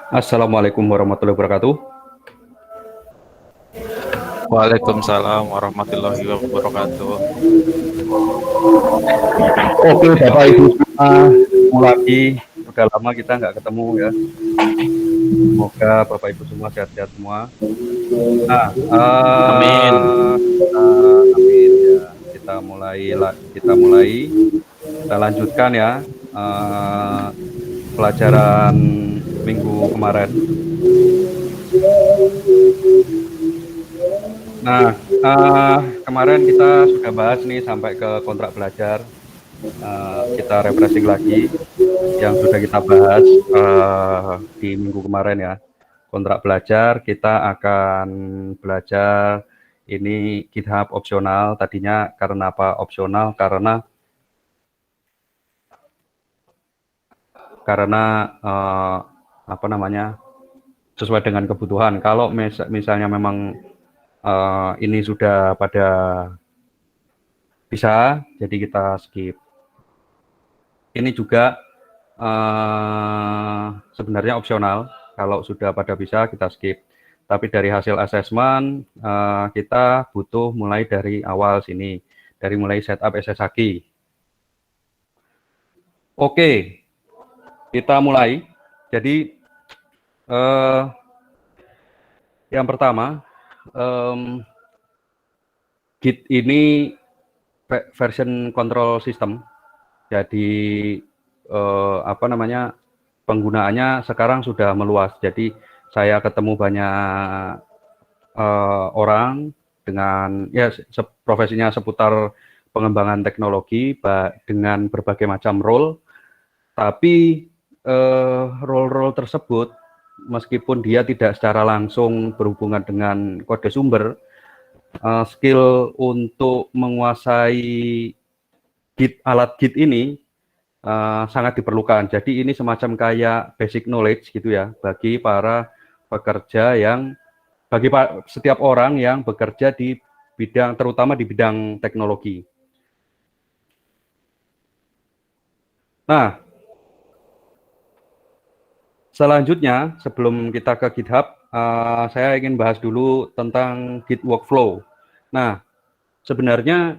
Assalamualaikum warahmatullahi wabarakatuh. Waalaikumsalam warahmatullahi wabarakatuh. Oke, Bapak Ibu semua, ketemu lagi. Udah lama kita nggak ketemu ya. Semoga Bapak Ibu semua sehat-sehat semua. Nah, Amin. amin ya. Kita lanjutkan ya pelajaran minggu kemarin. Nah, kemarin kita sudah bahas nih sampai ke kontrak belajar. Kita refreshing lagi yang sudah kita bahas di minggu kemarin ya. Kontrak belajar kita akan belajar ini GitHub opsional. Tadinya karena apa opsional? Karena apa namanya sesuai dengan kebutuhan. Kalau misalnya memang ini sudah pada bisa, jadi kita skip. Ini juga sebenarnya opsional. Kalau sudah pada bisa kita skip. Tapi dari hasil asesmen kita butuh mulai dari awal sini, dari mulai setup SSH. Oke, kita mulai. Jadi yang pertama, Git ini version control system. Jadi apa namanya penggunaannya sekarang sudah meluas. Jadi saya ketemu banyak orang dengan ya profesinya seputar pengembangan teknologi dengan berbagai macam role, tapi role-role tersebut meskipun dia tidak secara langsung berhubungan dengan kode sumber, skill untuk menguasai alat Git ini sangat diperlukan. Jadi ini semacam kayak basic knowledge gitu ya bagi para pekerja yang bagi setiap orang yang bekerja di bidang terutama di bidang teknologi. Nah, selanjutnya sebelum kita ke GitHub, saya ingin bahas dulu tentang Git workflow. Nah, sebenarnya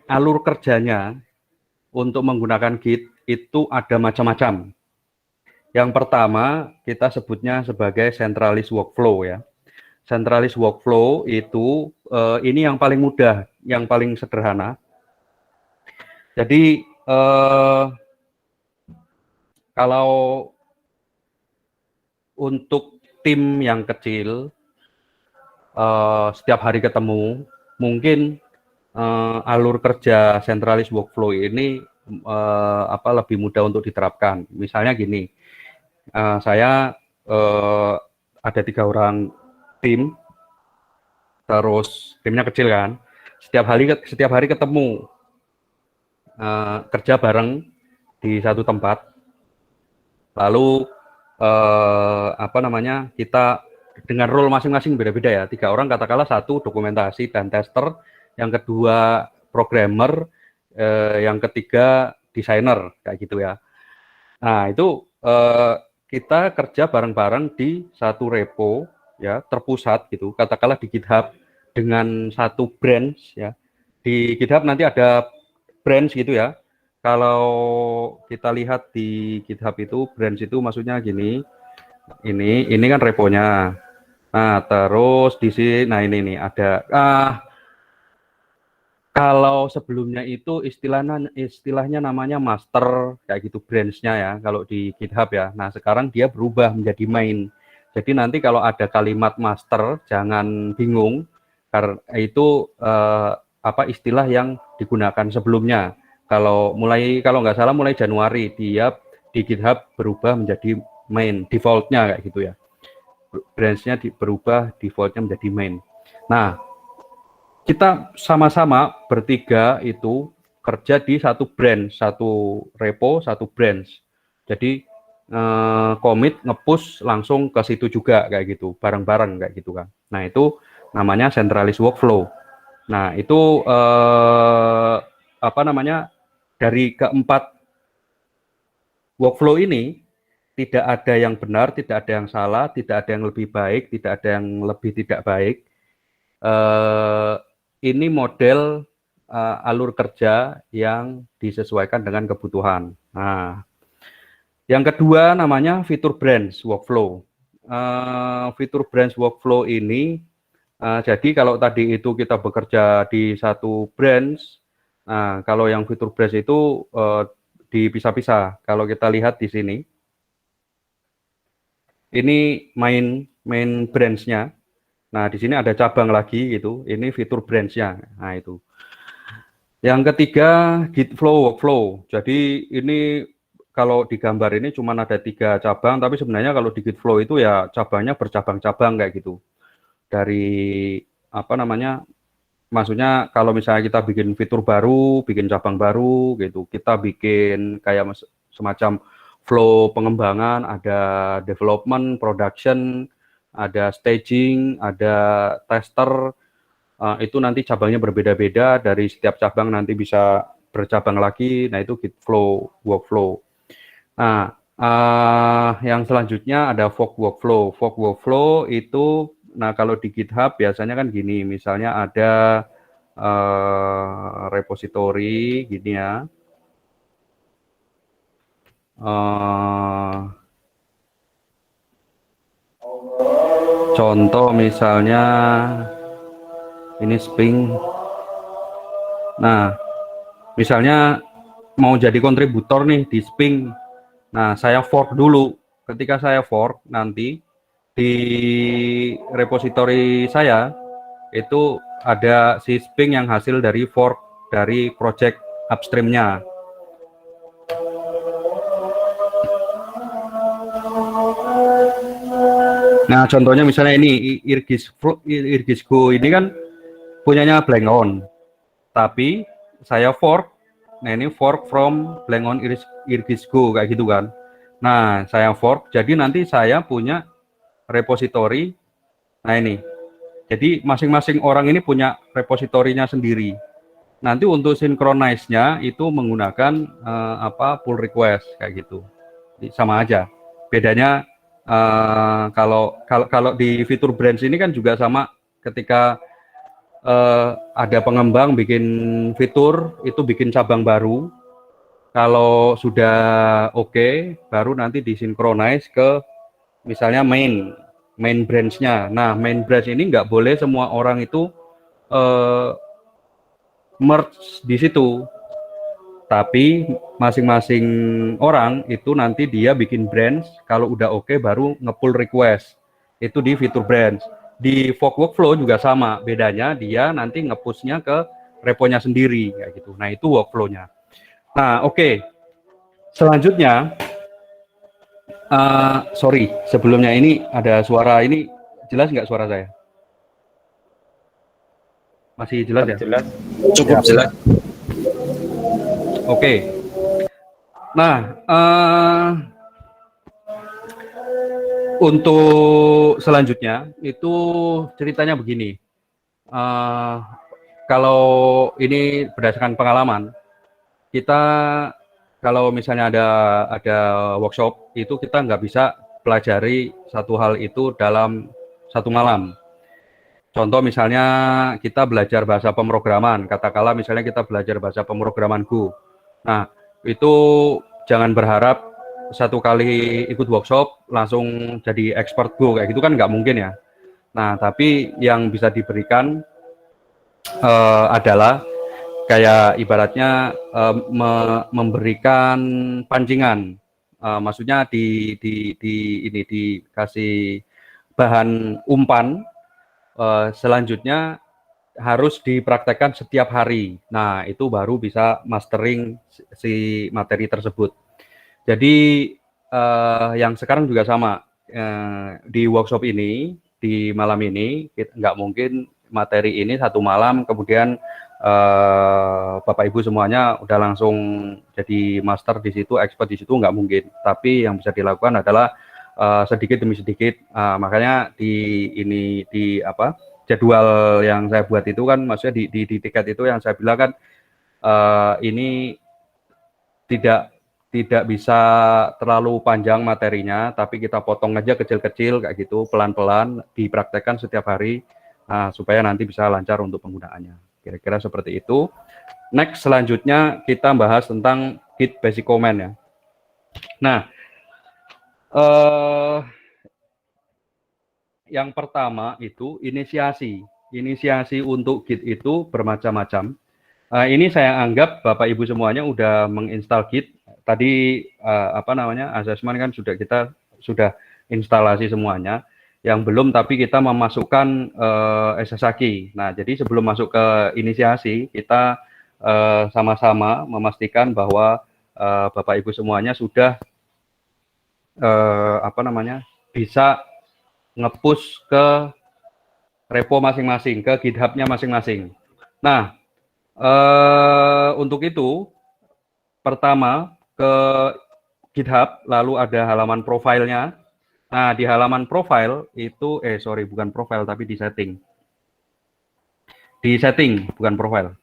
alur kerjanya untuk menggunakan Git itu ada macam-macam. Yang pertama, kita sebutnya sebagai centralized workflow ya. Centralized workflow itu ini yang paling mudah, yang paling sederhana. Jadi kalau untuk tim yang kecil, setiap hari ketemu, mungkin alur kerja centralized workflow ini lebih mudah untuk diterapkan. Misalnya gini, saya ada 3 orang tim, terus timnya kecil kan, setiap hari ketemu, kerja bareng di satu tempat, lalu kita dengan role masing-masing beda-beda ya. 3 orang katakanlah, 1 dokumentasi dan tester, yang kedua programmer, yang ketiga desainer kayak gitu ya. Nah itu kita kerja bareng-bareng di satu repo ya, terpusat gitu, katakanlah di GitHub dengan satu branch ya. Di GitHub nanti ada branch gitu ya. Kalau kita lihat di GitHub itu branch itu maksudnya gini, ini kan reponya. Nah, terus di sini, nah ini nih ada kalau sebelumnya itu istilahnya namanya master kayak gitu branch-nya ya kalau di GitHub ya. Nah, sekarang dia berubah menjadi main. Jadi nanti kalau ada kalimat master jangan bingung karena itu istilah yang digunakan sebelumnya. Kalau nggak salah mulai Januari dia di GitHub berubah menjadi main, default-nya kayak gitu ya. Branch-nya berubah, default-nya menjadi main. Nah, kita sama-sama bertiga itu kerja di satu branch, satu repo, satu branch. Jadi commit, nge-push langsung ke situ juga kayak gitu, bareng-bareng kayak gitu kan. Nah, itu namanya centralized workflow. Nah, itu dari keempat workflow ini tidak ada yang benar, tidak ada yang salah, tidak ada yang lebih baik, tidak ada yang lebih tidak baik. Ini model alur kerja yang disesuaikan dengan kebutuhan. Nah, yang kedua namanya fitur branch workflow. Fitur branch workflow ini, jadi kalau tadi itu kita bekerja di satu branch, kalau yang fitur branch itu dipisah-pisah. Kalau kita lihat di sini, ini main branch-nya. Nah, di sini ada cabang lagi gitu. Ini fitur branch-nya. Nah, itu. Yang ketiga, Git flow workflow. Jadi ini kalau di gambar ini cuma ada 3 cabang, tapi sebenarnya kalau di Git flow itu ya cabangnya bercabang-cabang kayak gitu. Dari apa namanya? Maksudnya kalau misalnya kita bikin fitur baru, bikin cabang baru gitu, kita bikin kayak semacam flow pengembangan, ada development, production, ada staging, ada tester, itu nanti cabangnya berbeda-beda, dari setiap cabang nanti bisa bercabang lagi, nah itu Git flow workflow. Nah, yang selanjutnya ada fork workflow. Fork workflow itu, nah kalau di GitHub biasanya kan gini, misalnya ada repository gini ya. Contoh misalnya ini Spring. Nah, misalnya mau jadi kontributor nih di Spring. Nah, saya fork dulu. Ketika saya fork nanti di repository saya itu ada si Spring yang hasil dari fork dari project upstream-nya. Nah, contohnya misalnya ini Irgisgo ini kan punyanya Blangon, tapi saya fork. Nah, ini fork from Blangon Irgisgo kayak gitu kan. Nah, saya fork, jadi nanti saya punya repository. Nah, ini. Jadi masing-masing orang ini punya repositorinya sendiri. Nanti untuk synchronize-nya itu menggunakan pull request kayak gitu. Jadi, sama aja. Bedanya kalau di fitur branch ini kan juga sama, ketika ada pengembang bikin fitur itu bikin cabang baru. Kalau sudah oke, baru nanti disinkronize ke misalnya main branch-nya. Nah, main branch ini nggak boleh semua orang itu merge di situ, tapi masing-masing orang itu nanti dia bikin branch, kalau udah oke baru nge-pull request. Itu di fitur branch. Di fork workflow juga sama, bedanya dia nanti nge-push-nya ke reponya sendiri kayak gitu. Nah, itu workflow-nya. Nah, oke. Selanjutnya, sorry, sebelumnya ini ada suara ini, jelas nggak suara saya? Masih jelas ya? Jelas. Cukup Ya. jelas. Oke. Nah, untuk selanjutnya itu ceritanya begini. Kalau ini berdasarkan pengalaman, kita kalau misalnya ada workshop itu kita nggak bisa pelajari satu hal itu dalam satu malam. Contoh misalnya kita belajar bahasa pemrograman, katakanlah misalnya kita belajar bahasa pemrograman Go. Nah, itu jangan berharap satu kali ikut workshop langsung jadi expert Go, kayak gitu kan nggak mungkin ya. Nah, tapi yang bisa diberikan adalah kayak ibaratnya memberikan pancingan. Maksudnya ini dikasih bahan umpan, selanjutnya harus dipraktekkan setiap hari. Nah, itu baru bisa mastering si materi tersebut. Jadi yang sekarang juga sama, di workshop ini, di malam ini, nggak mungkin materi ini satu malam kemudian Bapak Ibu semuanya udah langsung jadi master di situ, expert di situ, nggak mungkin. Tapi yang bisa dilakukan adalah sedikit demi sedikit. Makanya di jadwal yang saya buat itu kan, maksudnya di tiket itu yang saya bilang kan, ini tidak tidak bisa terlalu panjang materinya, tapi kita potong aja kecil-kecil kayak gitu, pelan-pelan, dipraktekkan setiap hari, supaya nanti bisa lancar untuk penggunaannya. Kira-kira seperti itu. Next, selanjutnya kita bahas tentang Git Basic Command ya. Nah, yang pertama itu inisiasi. Inisiasi untuk Git itu bermacam-macam. Ini saya anggap Bapak Ibu semuanya udah menginstal Git. Tadi asesmen kan kita sudah instalasi semuanya. Yang belum tapi kita memasukkan SSH. Nah, jadi sebelum masuk ke inisiasi, kita sama-sama memastikan bahwa Bapak Ibu semuanya sudah bisa nge-push ke repo masing-masing, ke GitHub-nya masing-masing. Nah, untuk itu, pertama ke GitHub, lalu ada halaman profilnya. Nah, di halaman profile itu, bukan profile, tapi di setting. Di setting, bukan profile.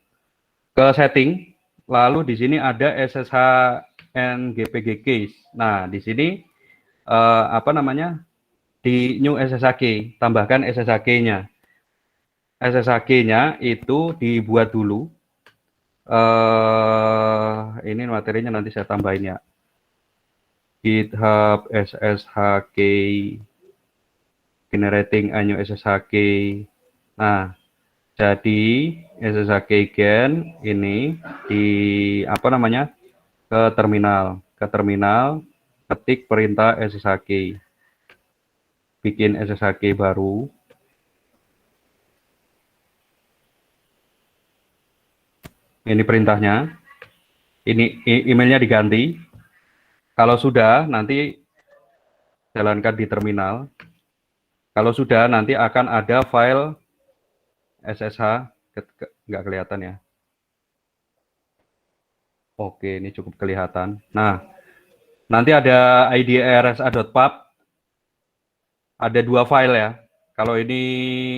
Ke setting, lalu di sini ada SSH and GPG case. Nah, di sini, di new SSH, tambahkan SSH-nya. SSH-nya itu dibuat dulu. Ini materinya nanti saya tambahin ya. GitHub SSH generating a new SSH. Nah, jadi SSH gen ini di ke terminal. Ke terminal, ketik perintah SSH. Bikin SSH baru. Ini perintahnya. Ini emailnya diganti. Kalau sudah, nanti jalankan di terminal. Kalau sudah, nanti akan ada file SSH. Nggak kelihatan ya. Oke, ini cukup kelihatan. Nah, nanti ada id rsa.pub. Ada 2 file ya. Kalau ini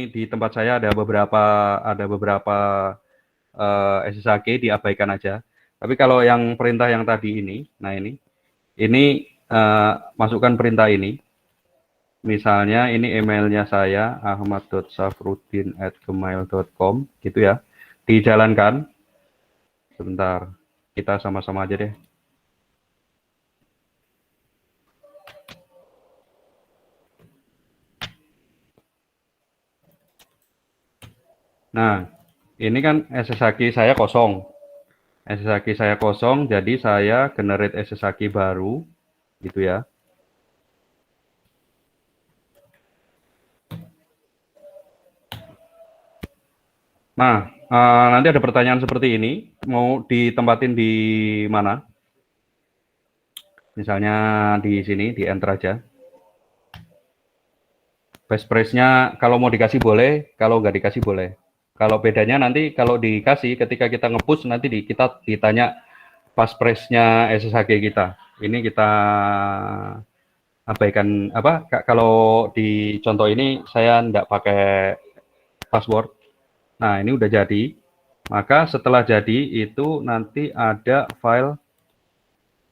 di tempat saya ada beberapa SSH diabaikan aja. Tapi kalau yang perintah yang tadi ini, nah ini masukkan perintah ini. Misalnya ini emailnya saya ahmad.safruddin@gmail.com gitu ya. Dijalankan. Sebentar, kita sama-sama aja deh. Nah, ini kan SSH saya kosong. SSH saya kosong, jadi saya generate SSH baru, gitu ya. Nah, nanti ada pertanyaan seperti ini, mau ditempatin di mana? Misalnya di sini, di enter aja. Best price-nya kalau mau dikasih boleh, kalau nggak dikasih boleh. Kalau bedanya nanti kalau dikasih, ketika kita nge-push nanti kita ditanya pas price-nya SSH kita. Ini kita abaikan kalau di contoh ini saya nggak pakai password. Nah, ini udah jadi. Maka setelah jadi itu nanti ada file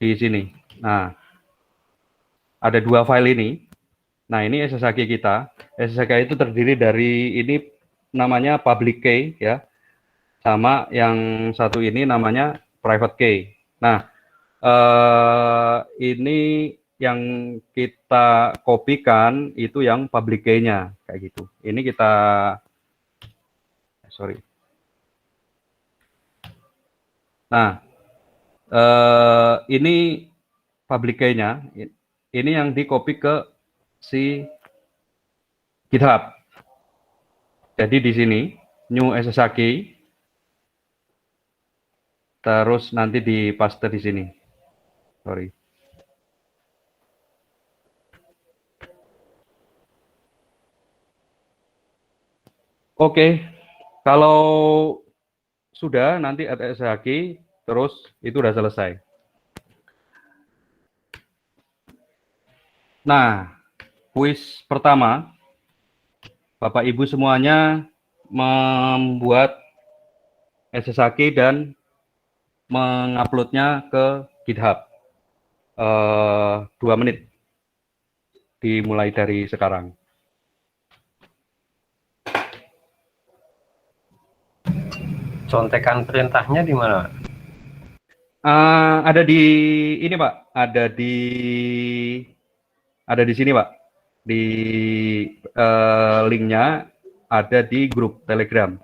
di sini. Nah, ada 2 file ini. Nah, ini SSH kita. SSH itu terdiri dari ini namanya public key ya. Sama yang satu ini namanya private key. Nah, ini yang kita kopikan itu yang public key-nya kayak gitu. Ini kita Nah, ini public key-nya. Ini yang di copy ke si GitHub. Jadi di sini new SSH key, terus nanti di paste di sini. Oke, kalau sudah nanti add SSH key, terus itu udah selesai. Nah, kuis pertama, Bapak Ibu semuanya membuat SSH key dan menguploadnya ke GitHub. 2 menit. Dimulai dari sekarang. Contekan perintahnya di mana? Ada di ini Pak, ada di sini Pak, di linknya ada di grup Telegram.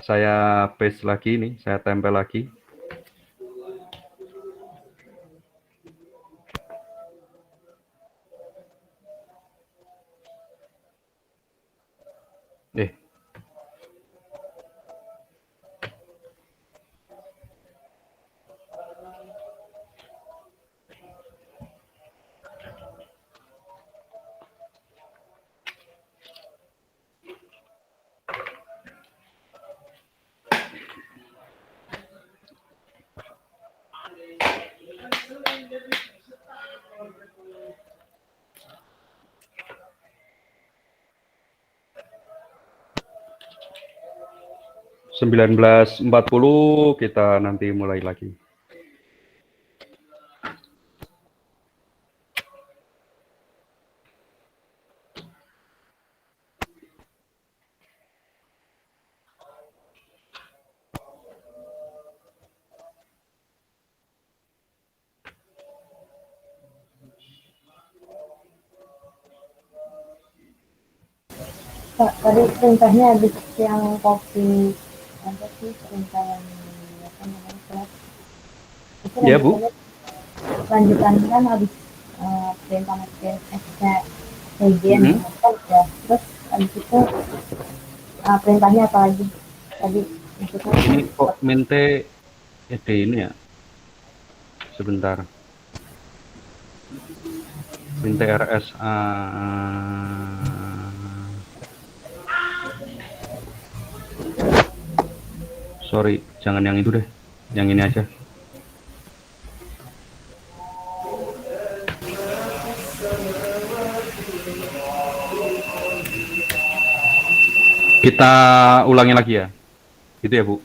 Saya paste lagi nih, saya tempel lagi. Eh, .19.40 kita nanti mulai lagi. Pak, tadi perintahnya habis yang copy apa sih perintah yang apa namanya surat itu Ya Bu. lanjutannya kan habis perintah masukin SC region ya. Terus habis itu perintahnya apa lagi tadi maksudnya Ini kok mente ini ya. Sebentar. Mente RSA. Sorry, jangan yang itu deh. Yang ini aja. Kita ulangi lagi ya. Gitu ya, Bu.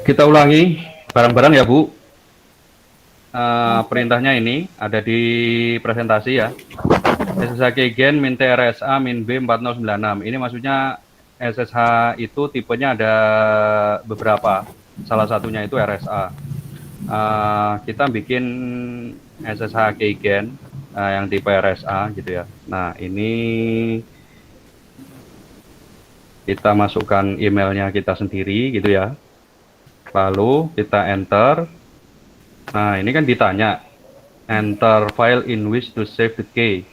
Kita ulangi bareng-bareng ya, Bu. Perintahnya ini ada di presentasi ya. SSH Keygen min TRSA min B4096. Ini maksudnya SSH itu tipenya ada beberapa. Salah satunya itu RSA. Kita bikin SSH Keygen yang tipe RSA gitu ya. Nah, ini kita masukkan emailnya kita sendiri gitu ya. Lalu kita enter. Nah, ini kan ditanya enter file in which to save the key.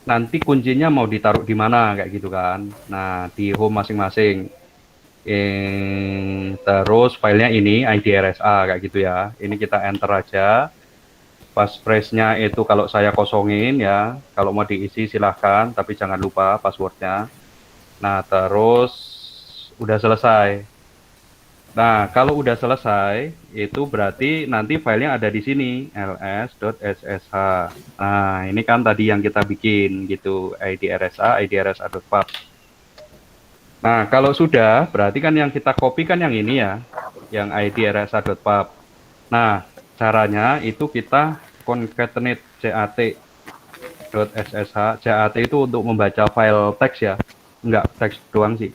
Nanti kuncinya mau ditaruh di mana kayak gitu kan. Nah, di home masing-masing. Terus filenya ini ID RSA kayak gitu ya. Ini kita enter aja. Passphrase-nya itu kalau saya kosongin ya. Kalau mau diisi silahkan, tapi jangan lupa passwordnya. Nah, terus udah selesai. Nah, kalau udah selesai, itu berarti nanti filenya ada di sini, ls.ssh. Nah, ini kan tadi yang kita bikin, gitu, ID RSA, ID RSA.pub. Nah, kalau sudah, berarti kan yang kita copy kan yang ini ya, yang ID RSA.pub. Nah, caranya itu kita concatenate cat.ssh. cat itu untuk membaca file teks ya, enggak teks doang sih.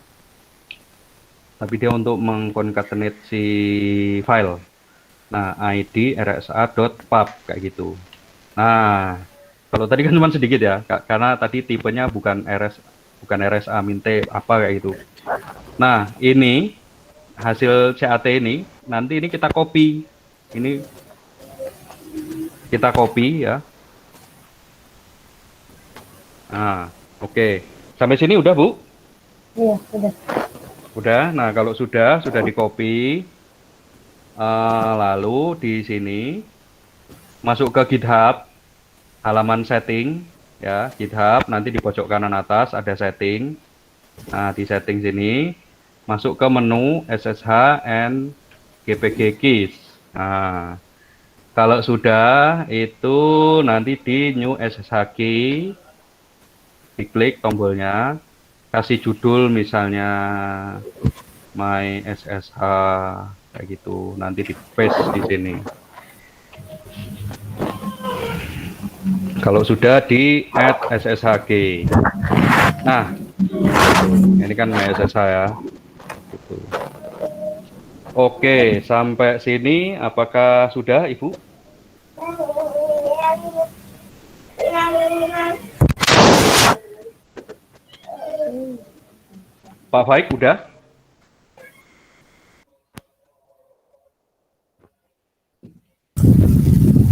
Tapi dia untuk mengconcatenate si file. Nah, ID rsa.pub kayak gitu. Nah, kalau tadi kan cuma sedikit ya, karena tadi tipenya bukan RSA minte apa kayak gitu. Nah, ini hasil CAT ini nanti ini kita copy. Ini kita copy ya. Nah, oke. Sampai sini udah, Bu? iya sudah. Udah. Nah, kalau sudah di copy, lalu di sini masuk ke GitHub. halaman setting ya, GitHub, nanti di pojok kanan atas ada setting. Nah, di setting sini masuk ke menu SSH and GPG keys. Nah, kalau sudah itu nanti di new SSH key, diklik tombolnya, kasih judul misalnya my SSH kayak gitu, nanti di paste di sini. Kalau sudah di add SSH key. Nah, ini kan my SSH ya. Gitu. Oke, sampai sini apakah sudah, Ibu? Pak Faik udah?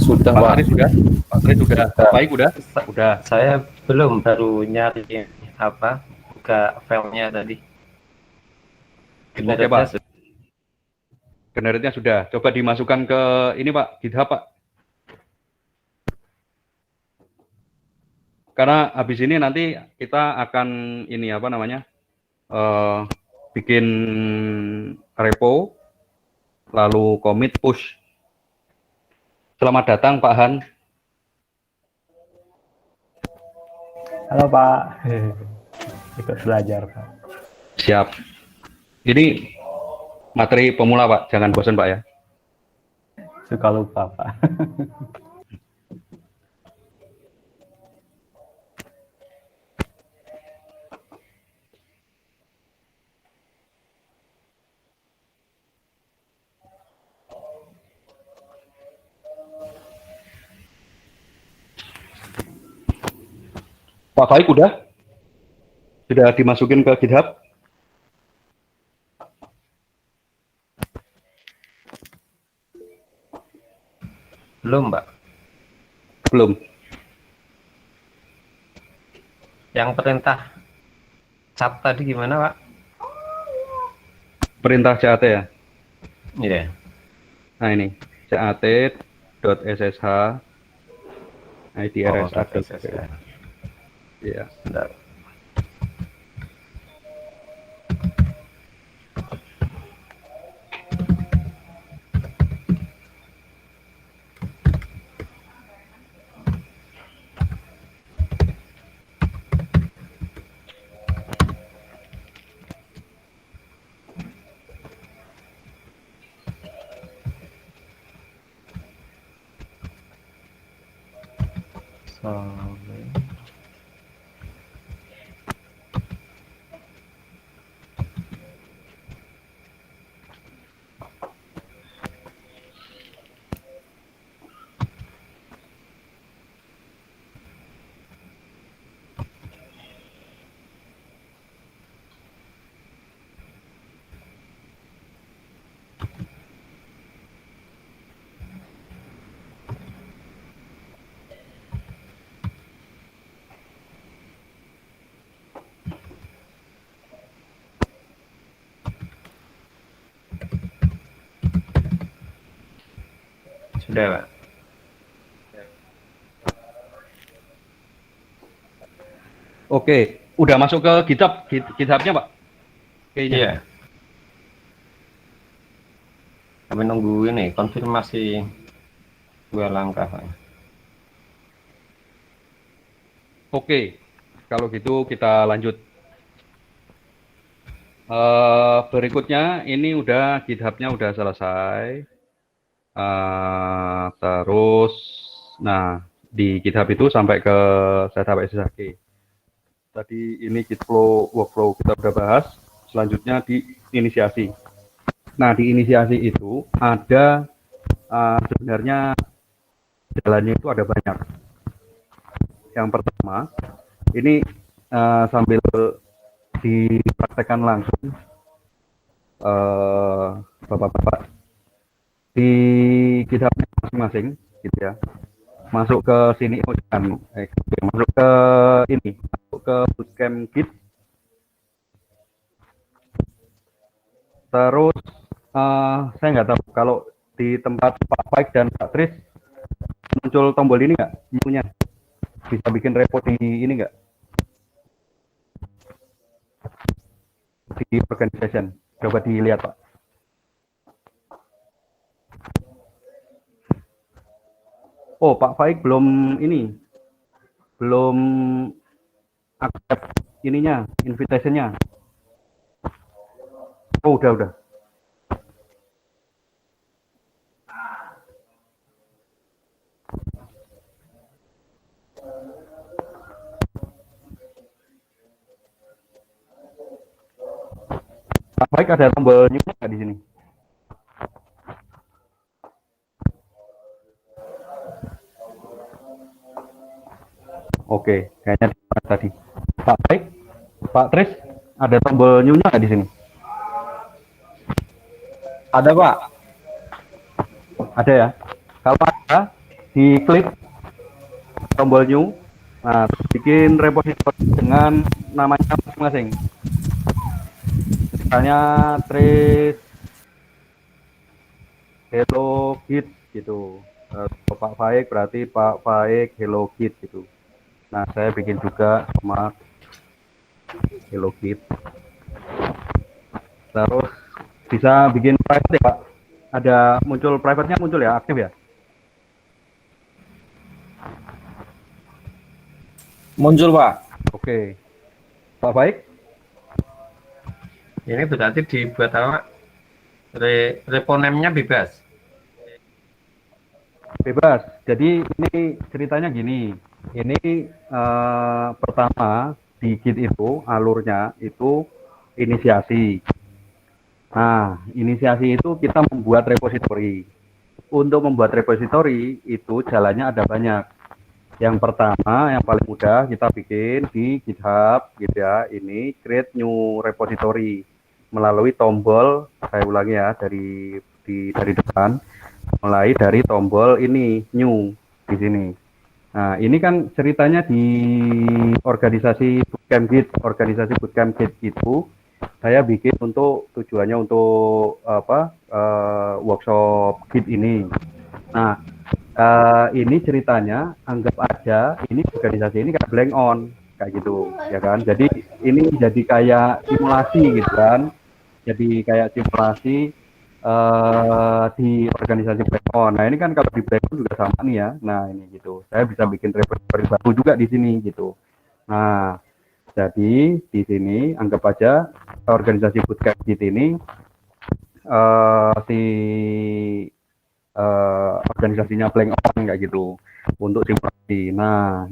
Sudah, Pak Pak. Aris sudah? Pak Aris sudah? Pak Faik udah? Udah. Saya belum, baru nyari apa, buka filenya tadi. Oke, Pak. Generate-nya sudah. Coba dimasukkan ke ini, Pak, GitHub, Pak. Karena habis ini nanti kita akan ini apa namanya? Bikin repo, lalu commit push. Selamat datang, Pak Han. Halo Pak, ikut belajar Pak. Siap. Ini materi pemula, Pak. Jangan bosan, Pak ya. Suka lupa Pak. Pak Faik udah? Sudah dimasukin ke GitHub? Belum, Mbak. Belum. Yang perintah cat tadi gimana, Pak? Perintah CAT ya? Iya. Nah ini, cat.ssh idrsa. Iya. Bentar. Sudah, Pak. Oke, udah masuk ke GitHub-nya, Pak? Kayaknya. Iya. Kami nunggu ini konfirmasi 2 langkah, Pak. Oke, kalau gitu kita lanjut. Berikutnya ini udah GitHub-nya udah selesai. Terus, nah di GitHub itu sampai ke setup SSH. Tadi ini Git flow workflow kita udah bahas. Selanjutnya di inisiasi. Nah di inisiasi itu ada sebenarnya jalannya itu ada banyak. Yang pertama ini sambil dipraktekkan langsung bapak-bapak di GitHub masing-masing gitu ya, masuk ke sini, masuk ke ini, masuk ke bootcamp Git, terus saya nggak tahu kalau di tempat Pak Faik dan Pak Tris muncul tombol ini nggak, menunya Bisa bikin repo di ini nggak? Di organization. Coba dilihat, Pak. Oh, Pak Faik belum ini. Belum accept ininya, invitation-nya. Oh, udah. Pak Faik ada tombol new nggak di sini? Oke, kayaknya tadi. Pak Faik, Pak Tris, ada tombol new-nya nggak di sini? Ada Pak. Ada ya? Kalau ada, diklik tombol new. Nah, terus bikin repository dengan namanya masing-masing. Misalnya Tris Hello Kid gitu. Pak Faik berarti Pak Faik Hello Kid gitu. Nah, saya bikin juga sama Hello Kid. Terus bisa bikin private ya, Pak? Ada muncul private-nya muncul ya, aktif ya? Muncul Pak. Oke. Pak Faik? Ini berarti dibuat apa? Repo name-nya bebas. Bebas. Jadi ini ceritanya gini. Ini pertama di Git itu alurnya itu inisiasi. Nah, inisiasi itu kita membuat repository. Untuk membuat repository itu jalannya ada banyak. Yang pertama, yang paling mudah kita bikin di GitHub gitu ya. Ini create new repository melalui tombol, saya ulangi ya dari depan, mulai dari tombol ini new di sini. Nah, ini kan ceritanya di organisasi Bootcamp Git, organisasi Bootcamp Git itu saya bikin untuk tujuannya untuk workshop Git ini. Nah, ini ceritanya anggap aja ini organisasi ini kayak blank on kayak gitu ya kan. Jadi ini jadi kayak simulasi gitu kan. Jadi kayak simulasi di organisasi blank on. Nah, ini kan kalau di blank on juga sama nih ya. Nah, ini gitu. Saya bisa bikin repository baru juga di sini gitu. Nah, jadi di sini anggap aja organisasi Bootcamp Git ini organisasinya blank on kayak gitu untuk simulasi. Nah,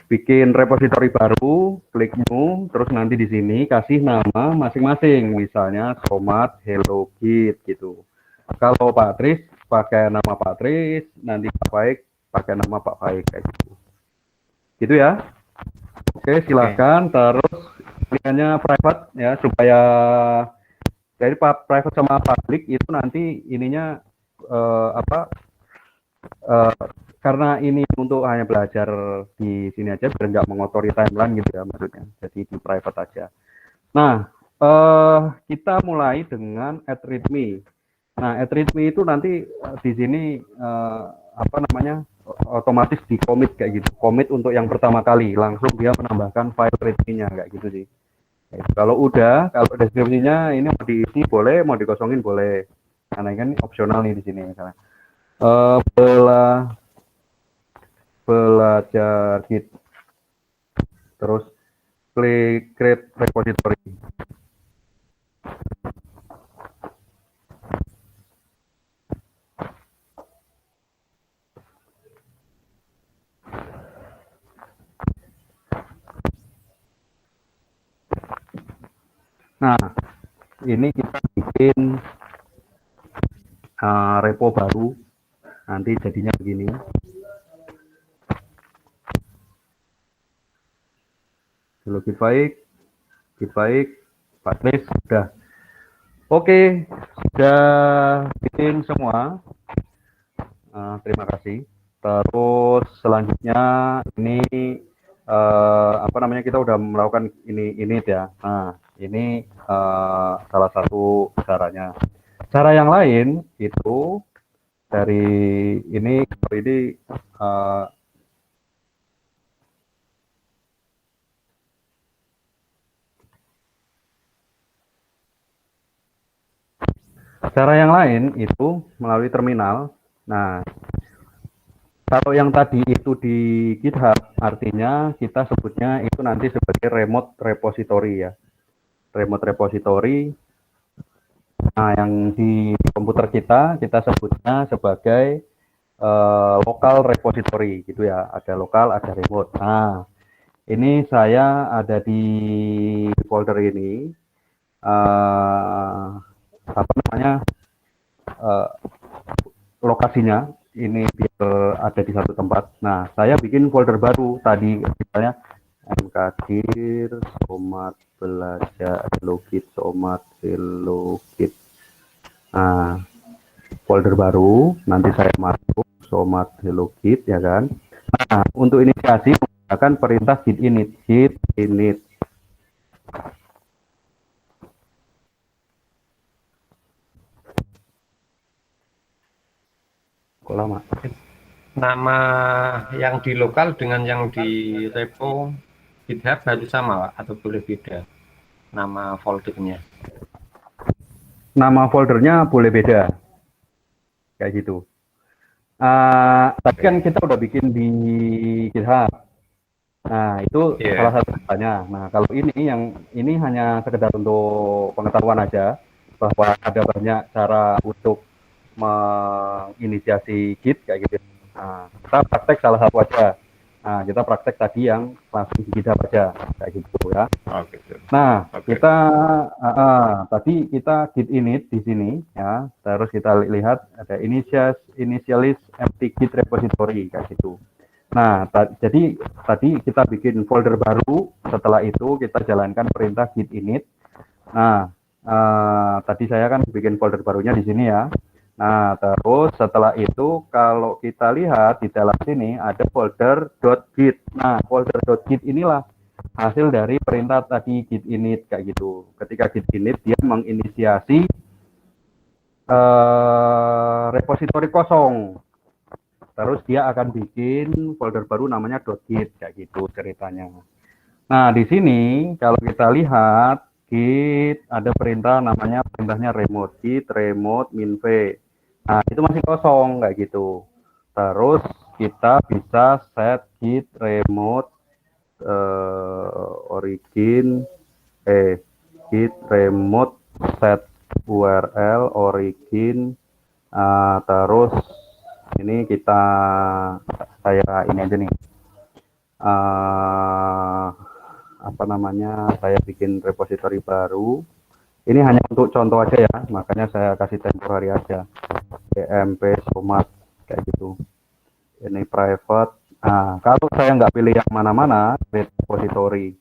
bikin repository baru, klik new, terus nanti di sini kasih nama masing-masing, misalnya Somat Hello Git gitu. Kalau Pak Tris pakai nama Pak Tris, nanti Pak Faik pakai nama Pak Faik kayak gitu. Gitu ya. Oke, silakan. Terus pilihannya private ya supaya dari private sama public itu nanti ininya karena ini untuk hanya belajar di sini aja biar nggak mengotori timeline gitu ya maksudnya, jadi di private aja. Nah, kita mulai dengan add readme. Nah, add readme itu nanti di sini otomatis di commit kayak gitu, commit untuk yang pertama kali langsung dia menambahkan file readme-nya kayak gitu sih. Kalau deskripsinya ini mau diisi boleh, mau dikosongin boleh. Karena ini kan opsional nih di sini misalnya. Belajar Git. Terus klik create repository. Nah, ini kita bikin repo baru. Nanti jadinya begini. Git baik, Pak Tris sudah. Oke, sudah bikin semua. Terima kasih. Terus selanjutnya ini kita udah melakukan ini ya. Nah, ini salah satu caranya. Cara yang lain itu dari ini Cara yang lain itu melalui terminal. Nah, kalau yang tadi itu di GitHub, artinya kita sebutnya itu nanti sebagai remote repository ya. Remote repository. Nah, yang di komputer kita sebutnya sebagai local repository gitu ya. Ada lokal, ada remote. Nah, ini saya ada di folder ini. Apa namanya? Lokasinya ini biar ada di satu tempat. Nah, saya bikin folder baru tadi misalnya mkdir somat belajar logit somat logit. Nah, folder baru nanti saya masuk somat logit ya kan. Nah, untuk inisiasi menggunakan perintah git init. Kok lama? Nama yang di lokal dengan yang di repo GitHub harus sama, Pak, atau boleh beda nama foldernya? Nama foldernya boleh beda. Kayak gitu. Tadi kan kita udah bikin di GitHub. Nah, itu salah satu caranya. Nah, kalau ini hanya sekedar untuk pengetahuan aja bahwa ada banyak cara untuk menginisiasi Git kayak gitu. Nah, kita praktek salah satu aja. Nah, kita praktek tadi yang langsung di GitHub aja kayak gitu ya. Nah, kita tadi kita git init di sini ya. Terus kita lihat ada initialize empty git repository kayak gitu. Nah, jadi tadi kita bikin folder baru. Setelah itu kita jalankan perintah git init. Nah, tadi saya kan bikin folder barunya di sini ya. Nah, terus setelah itu kalau kita lihat di dalam sini ada folder .git. Nah, folder .git inilah hasil dari perintah tadi git init kayak gitu. Ketika git init dia menginisiasi repositori kosong. Terus dia akan bikin folder baru namanya .git kayak gitu ceritanya. Nah, di sini kalau kita lihat git ada perintah namanya perintahnya remote git remote minv. Nah, itu masih kosong kayak gitu. Terus kita bisa set git remote origin git remote set URL origin terus ini saya ini aja nih apa namanya saya bikin repository baru. Ini hanya untuk contoh aja ya, makanya saya kasih temporary aja emp somat kayak gitu. Ini private. Nah, kalau saya nggak pilih yang mana-mana repository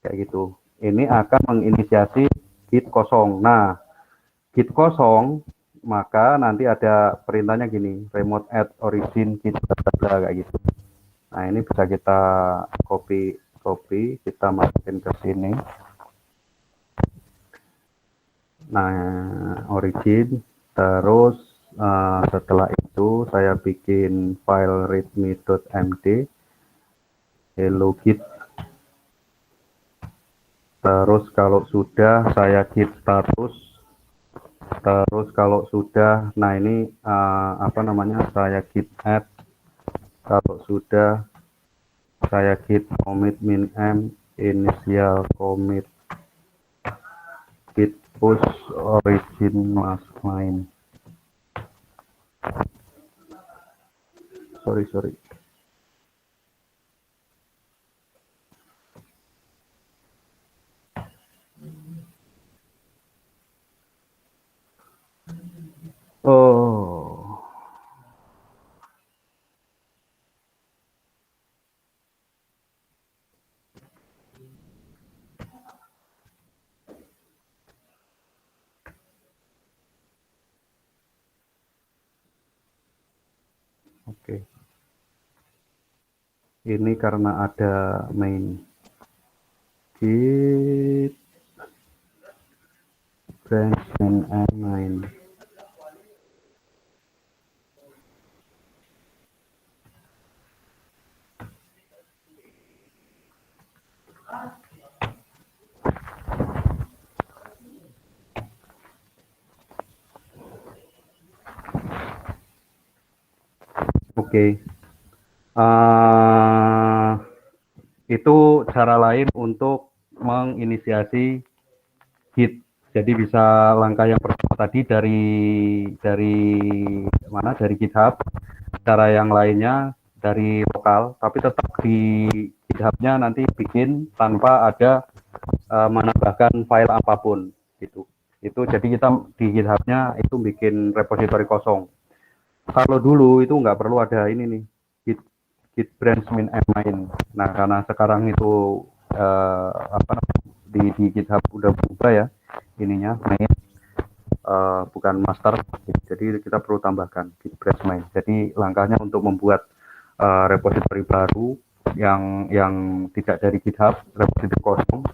kayak gitu, ini akan menginisiasi git kosong. Nah, git kosong maka nanti ada perintahnya gini, remote add origin git kayak gitu. Nah, ini bisa kita copy kita masukin ke sini. Nah, origin terus setelah itu saya bikin file readme.md hello git. Terus kalau sudah saya git status. Terus kalau sudah, nah ini apa namanya, saya git add. Kalau sudah saya git commit min m initial commit git push origin mask line. Sorry. Oh. Oke. Ini karena ada main git branch main. Oke. Eh, itu cara lain untuk menginisiasi Git. Jadi bisa langkah yang pertama tadi dari mana? Dari GitHub. Cara yang lainnya dari lokal, tapi tetap di GitHub-nya nanti bikin tanpa ada menambahkan file apapun gitu. Itu jadi kita di GitHub-nya itu bikin repository kosong. Kalau dulu itu nggak perlu ada ini nih, git branch min m main. Nah, karena sekarang itu di GitHub udah berubah ya ininya main, bukan master. Jadi kita perlu tambahkan git branch main. Jadi langkahnya untuk membuat repository baru yang tidak dari GitHub, repository kosong.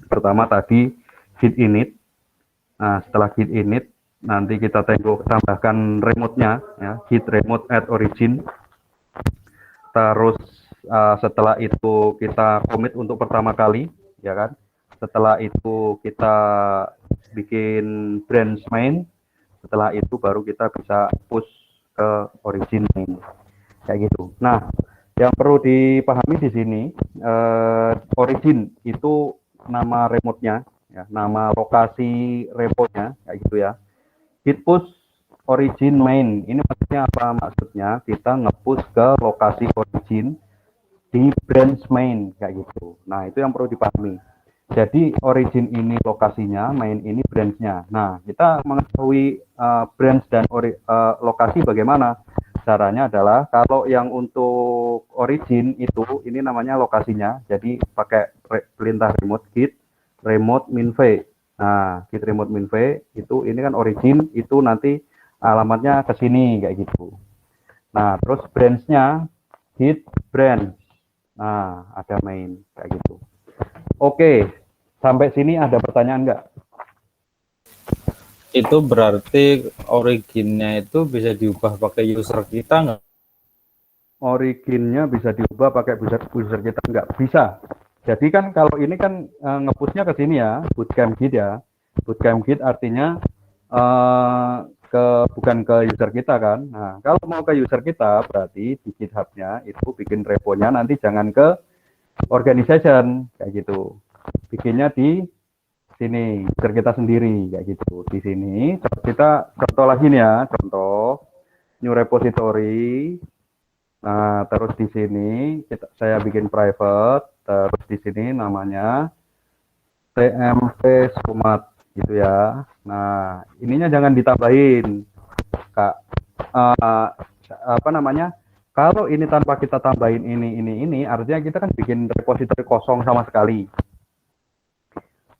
Pertama tadi git init. Nah, setelah git init nanti kita tambahkan remote-nya ya, git remote add origin. Terus setelah itu kita commit untuk pertama kali, ya kan? Setelah itu kita bikin branch main. Setelah itu baru kita bisa push ke origin main, kayak gitu. Nah, yang perlu dipahami di sini, origin itu nama remote-nya, ya, nama lokasi repo-nya, kayak gitu ya. Git push origin main, ini maksudnya apa? Maksudnya kita nge-push ke lokasi origin di branch main, kayak gitu. Nah, itu yang perlu dipahami. Jadi origin ini lokasinya, main ini branch-nya. Nah, kita mengetahui branch dan lokasi bagaimana? Caranya adalah kalau yang untuk origin itu ini namanya lokasinya. Jadi pakai perintah remote git remote min v. Nah, git remote min v itu ini kan origin, itu nanti alamatnya ke sini kayak gitu. Nah, terus branch-nya git branch. Nah, ada main kayak gitu. Oke, sampai sini ada pertanyaan nggak? Itu berarti originnya itu bisa diubah pakai user kita nggak? Originnya bisa diubah pakai user kita nggak? Bisa. Jadi kan kalau ini kan nge-push-nya ke sini ya, bootcamp git ya. Bootcamp git artinya bukan ke user kita kan. Nah, kalau mau ke user kita berarti di GitHub-nya itu bikin repo-nya nanti jangan ke organization kayak gitu. Bikinnya di sini user kita sendiri kayak gitu. Di sini kita contoh lagi nih ya, contoh new repository. Nah, terus di sini saya bikin private, terus di sini namanya tmp somat gitu ya. Nah, ininya jangan ditambahin, Kak. Apa namanya? Kalau ini tanpa kita tambahin ini, artinya kita kan bikin repository kosong sama sekali.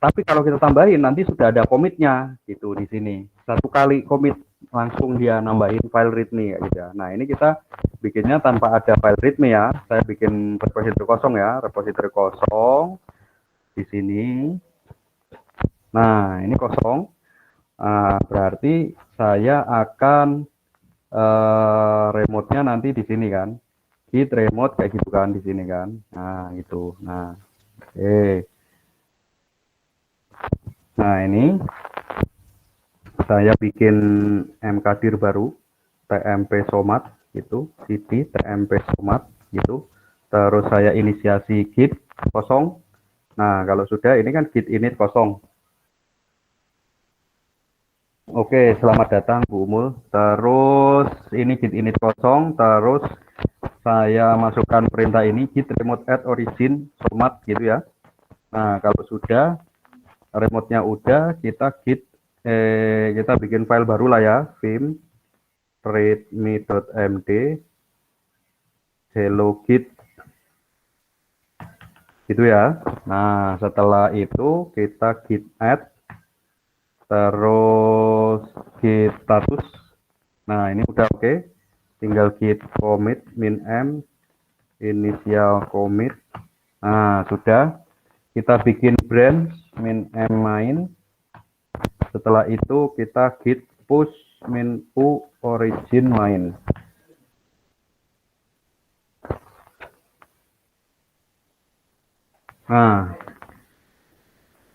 Tapi kalau kita tambahin nanti sudah ada commit-nya gitu di sini. Satu kali commit langsung dia nambahin file readme gitu ya. Nah, ini kita bikinnya tanpa ada file readme ya. Saya bikin repository kosong ya, repository kosong di sini. Nah, ini kosong. Berarti saya akan remote-nya nanti di sini kan. Git remote kayak gitu kan di sini kan. Nah, gitu. Nah, oke. Nah, ini saya bikin mkdir baru, tmp somat gitu, cd tmp somat gitu. Terus saya inisiasi git kosong. Nah, kalau sudah ini kan git init kosong. Oke, selamat datang Bu Umul. Terus ini git init kosong, terus saya masukkan perintah ini git remote add origin somat gitu ya. Nah, kalau sudah remote-nya udah, kita kita bikin file baru lah ya, vim readme.md hello git gitu ya. Nah, setelah itu kita git add terus git status. Nah, ini udah oke. Tinggal git commit min m initial commit. Nah, sudah. Kita bikin branch min m main. Setelah itu kita git push min u origin main. Nah,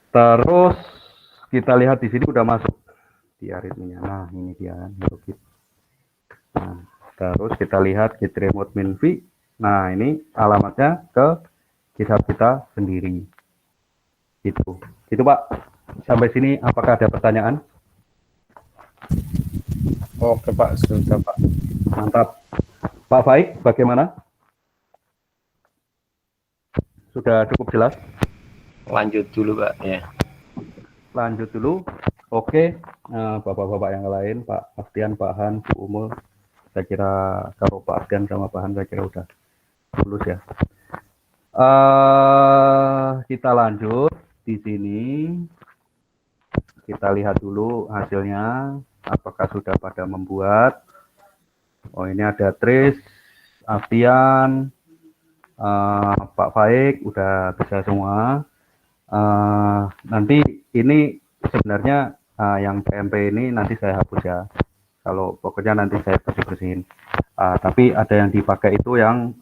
terus kita lihat di sini udah masuk di aritmenya. Nah, ini dia kan. Nah, Terus kita lihat git remote min v. Nah, ini alamatnya ke GitHub kita sendiri. Gitu. Gitu, Pak. Sampai sini apakah ada pertanyaan? Oke Pak, sudah Pak. Mantap. Pak Faik, bagaimana? Sudah cukup jelas? Lanjut dulu Pak ya. Lanjut dulu. Oke. Bapak-bapak yang lain, Pak Astian, Pak Han, Bu Umul. Saya kira kalau Pak Astian sama Pak Han saya kira udah lulus ya. Kita lanjut di sini. Kita lihat dulu hasilnya. Apakah sudah pada membuat? Oh, ini ada Tris, Astian, Pak Faik udah bisa semua. Nanti ini sebenarnya yang PMP ini nanti saya hapus ya. Kalau pokoknya nanti saya bersih-bersihin. Tapi ada yang dipakai itu yang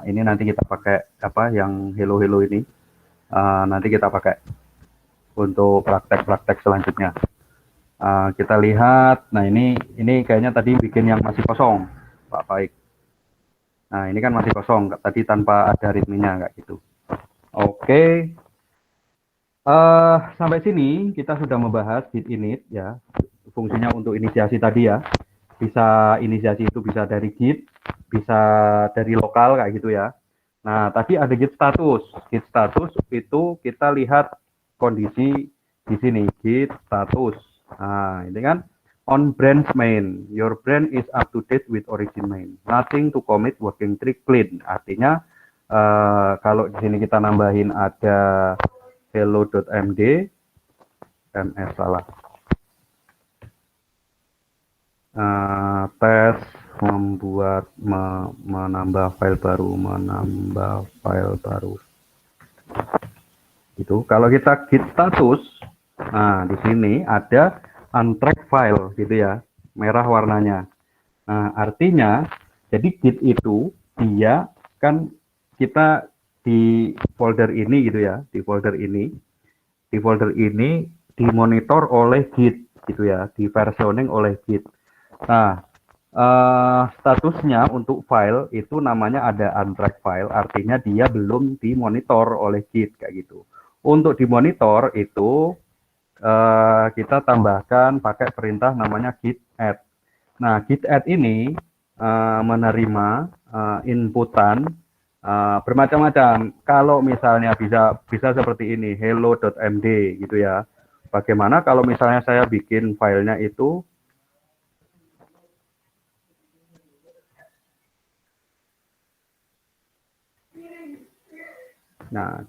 ini nanti kita pakai apa yang hello ini. Nanti kita pakai untuk praktek-praktek selanjutnya. Kita lihat. Nah, ini kayaknya tadi bikin yang masih kosong, Pak Faik. Nah, ini kan masih kosong, tadi tanpa ada ritmenya kayak gitu. Oke. Sampai sini kita sudah membahas git init ya. Fungsinya untuk inisiasi tadi ya. Bisa inisiasi itu bisa dari git, bisa dari lokal kayak gitu ya. Nah, tadi ada git status. Git status itu kita lihat kondisi di sini git status. Nah, ini kan on branch main. Your branch is up to date with origin main. Nothing to commit, working tree clean. Artinya kalau di sini kita nambahin ada hello.md ms salah. Tes membuat menambah file baru itu kalau kita git status. Nah, di sini ada untracked file gitu ya, merah warnanya. Nah, artinya jadi git itu dia kan kita di folder ini gitu ya, di folder ini dimonitor oleh git gitu ya, di versioning oleh git. Nah, statusnya untuk file itu namanya ada untracked file, artinya dia belum dimonitor oleh git kayak gitu. Untuk dimonitor itu kita tambahkan pakai perintah namanya git add. Nah, git add ini menerima inputan bermacam-macam. Kalau misalnya bisa seperti ini, hello.md gitu ya. Bagaimana kalau misalnya saya bikin filenya itu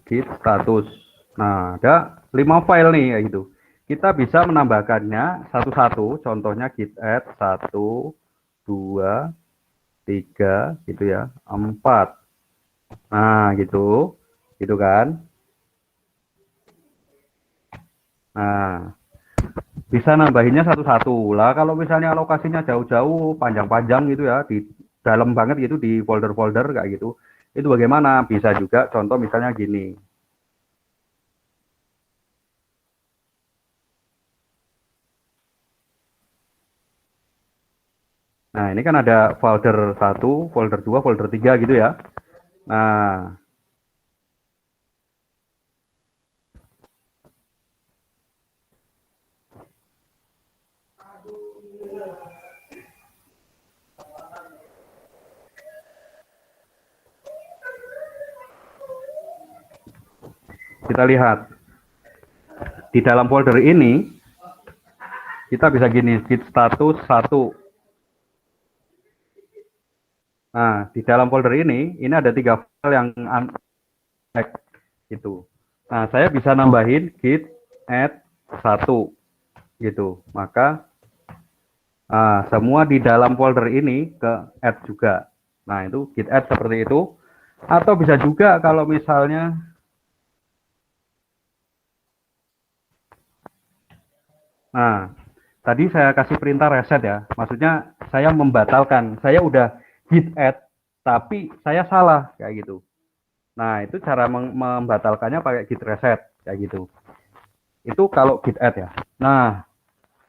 git status. Nah, ada 5 file nih ya gitu. Kita bisa menambahkannya satu-satu, contohnya git add 1, 2, 3 gitu ya, 4. Nah, gitu kan. Nah, bisa nambahinnya satu-satu lah. Kalau misalnya lokasinya jauh-jauh, panjang-panjang gitu ya, di dalam banget gitu di folder-folder kayak gitu. Itu bagaimana? Bisa juga contoh misalnya gini. Nah, ini kan ada folder 1, folder 2, folder 3 gitu ya. Nah, kita lihat di dalam folder ini kita bisa gini, git status 1. Nah, di dalam folder ini ada 3 file yang uncheck gitu. Nah, saya bisa nambahin git add 1 gitu. Maka semua di dalam folder ini ke add juga. Nah, itu git add seperti itu. Atau bisa juga kalau misalnya tadi saya kasih perintah reset ya. Maksudnya saya membatalkan. Saya udah git add tapi saya salah kayak gitu. Nah, itu cara membatalkannya pakai git reset kayak gitu. Itu kalau git add ya. Nah,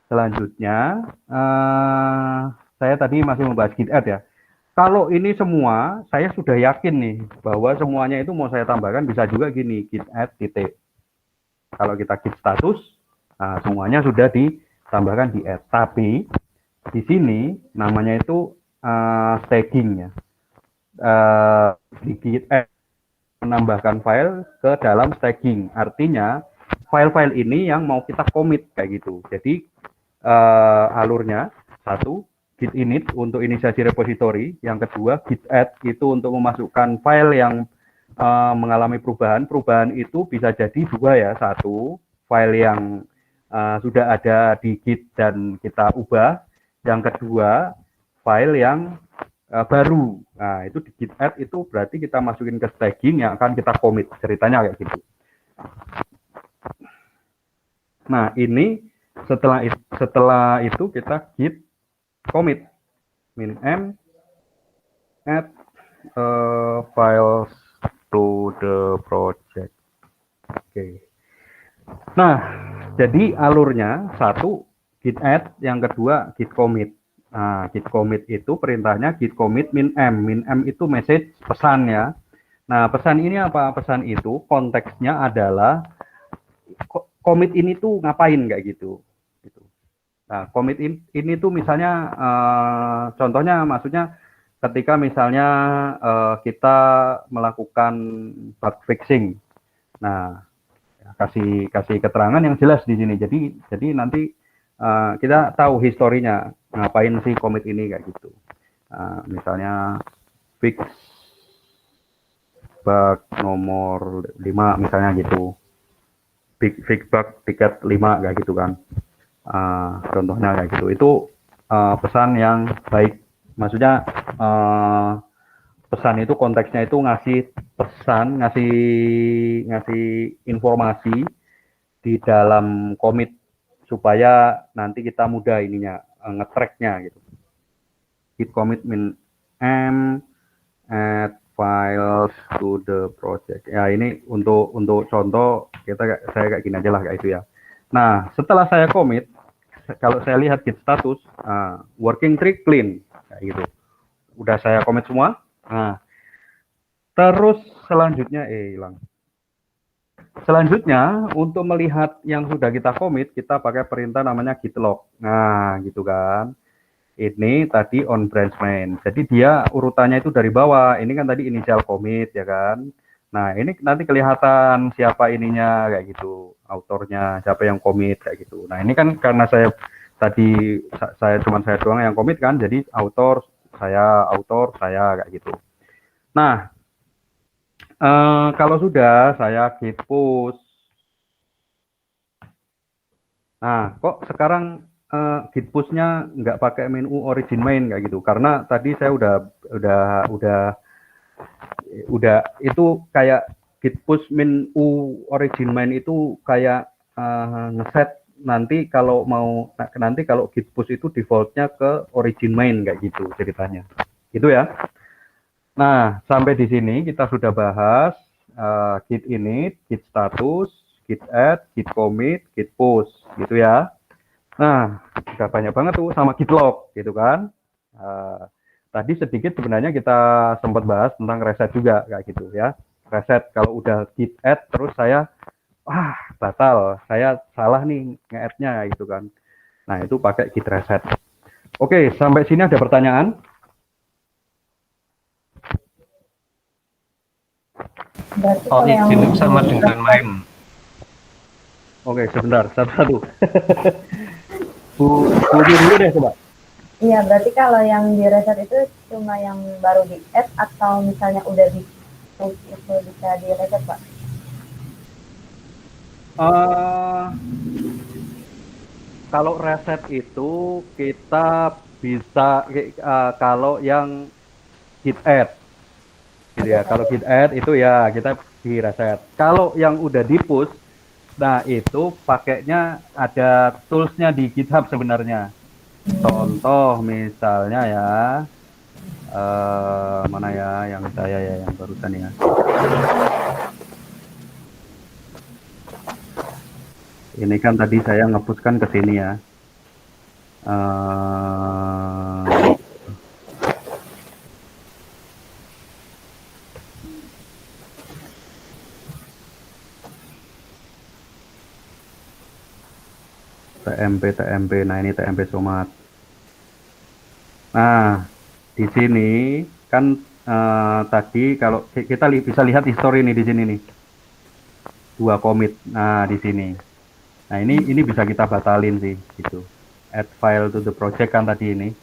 selanjutnya saya tadi masih membahas git add ya. Kalau ini semua, saya sudah yakin nih bahwa semuanya itu mau saya tambahkan bisa juga gini, git add titik. Kalau kita git status, nah semuanya sudah ditambahkan di add. Tapi di sini namanya itu staging ya. Di git add menambahkan file ke dalam staging. Artinya file-file ini yang mau kita commit kayak gitu. Jadi alurnya satu, git init untuk inisiasi repository, yang kedua git add itu untuk memasukkan file yang mengalami perubahan. Perubahan itu bisa jadi dua ya, satu file yang sudah ada di git dan kita ubah, yang kedua file yang baru. Nah itu di git add itu berarti kita masukin ke staging yang akan kita commit, ceritanya kayak gitu. Nah ini setelah itu kita git commit min m add files to the project. Oke. Nah, jadi alurnya satu git add, yang kedua git commit. Nah, git commit itu perintahnya git commit min m. Min m itu message, pesan ya. Nah, pesan ini apa? Pesan itu konteksnya adalah commit ini tuh ngapain kayak gitu. Nah, commit ini tuh misalnya contohnya maksudnya ketika misalnya kita melakukan bug fixing. Nah, kasih keterangan yang jelas di sini. Jadi nanti kita tahu historinya ngapain sih commit ini kayak gitu. Misalnya fix bug nomor 5 misalnya gitu. Fix bug tiket 5 kayak gitu kan. Contohnya kayak gitu. Itu pesan yang baik. Maksudnya pesan itu konteksnya itu ngasih pesan, ngasih informasi di dalam commit supaya nanti kita mudah ininya nge-tracknya gitu. Git commit min m add files to the project. Ya ini untuk contoh saya kayak gini aja lah kayak itu ya. Nah setelah saya commit, kalau saya lihat git status, working tree clean kayak gitu. Udah saya commit semua. Nah, terus selanjutnya hilang. Selanjutnya untuk melihat yang sudah kita commit, kita pakai perintah namanya git log. Nah, gitu kan. Ini tadi on branch main. Jadi dia urutannya itu dari bawah. Ini kan tadi initial commit ya kan. Nah, ini nanti kelihatan siapa ininya kayak gitu, autornya, siapa yang commit kayak gitu. Nah, ini kan karena saya doang yang commit kan, jadi autor saya kayak gitu. Nah, kalau sudah saya git push. Nah, kok sekarang git push-nya nggak pakai menu origin main kayak gitu? Karena tadi saya udah itu kayak git push menu origin main itu kayak ngeset nanti kalau git push itu defaultnya ke origin main kayak gitu ceritanya. Gitu ya. Nah, sampai di sini kita sudah bahas git init, git status, git add, git commit, git push gitu ya. Nah, sudah banyak banget tuh sama git log gitu kan. Tadi sedikit sebenarnya kita sempat bahas tentang reset juga kayak gitu ya. Reset kalau udah git add terus saya batal, saya salah nih nge-add-nya gitu kan. Nah, itu pakai git reset. Oke, sampai sini ada pertanyaan? Origin itu sama dengan main. Oke, sebentar, satu-satu. Bu dulu deh coba. Iya, berarti kalau yang di reset itu cuma yang baru di add atau misalnya udah di push itu bisa di reset, Pak? Kalau reset itu kita bisa kalau yang git add gitu ya. Kalau git add itu ya kita di reset. Kalau yang udah di push, nah itu pakainya ada toolsnya di GitHub sebenarnya. Contoh misalnya ya, mana ya yang saya ya yang barusan ya. Ini kan tadi saya ngepuskan ke sini ya. TMP. Nah, ini TMP Somat. Nah, di sini kan tadi kalau kita bisa lihat history nih di sini nih. 2 commit. Nah, di sini. Nah, ini bisa kita batalin sih gitu. Add file to the project kan tadi ini.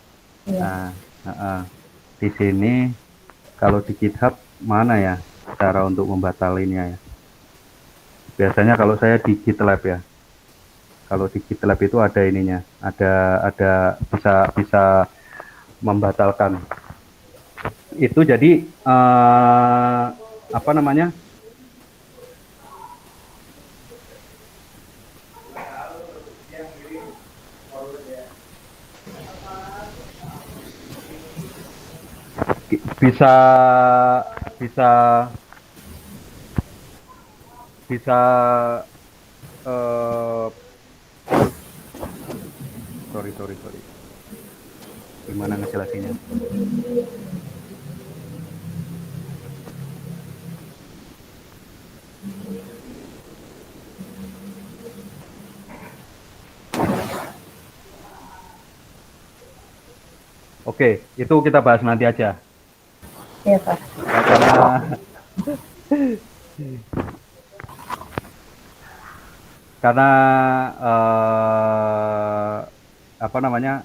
Iya. Nah, di sini kalau di GitHub mana ya cara untuk membatalinnya ya? Biasanya kalau saya di GitLab ya. Kalau di GitLab itu ada ininya, ada bisa membatalkan. Itu jadi apa namanya? Bisa bisa bisa sorry. Gimana ngejelasinnya? Oke, itu kita bahas nanti aja. Iya, Pak. Karena apa namanya,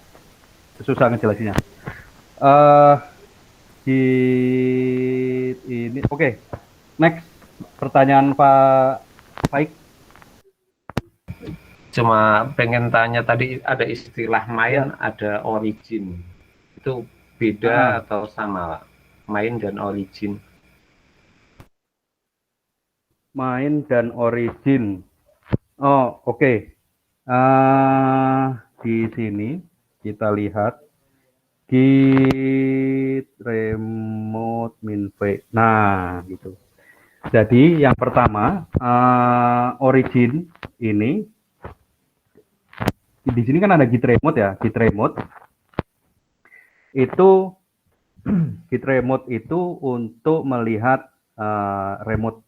susah ngejelasinnya. Di ini, oke. Next, pertanyaan Pak Faik. Cuma pengen tanya tadi ada istilah main, ada origin. Itu beda atau sama, Pak? Main dan origin. Main dan origin. Oh, oke. Di sini kita lihat git remote minv. Nah, gitu. Jadi yang pertama origin ini di sini kan ada git remote ya, git remote itu git remote itu untuk melihat remote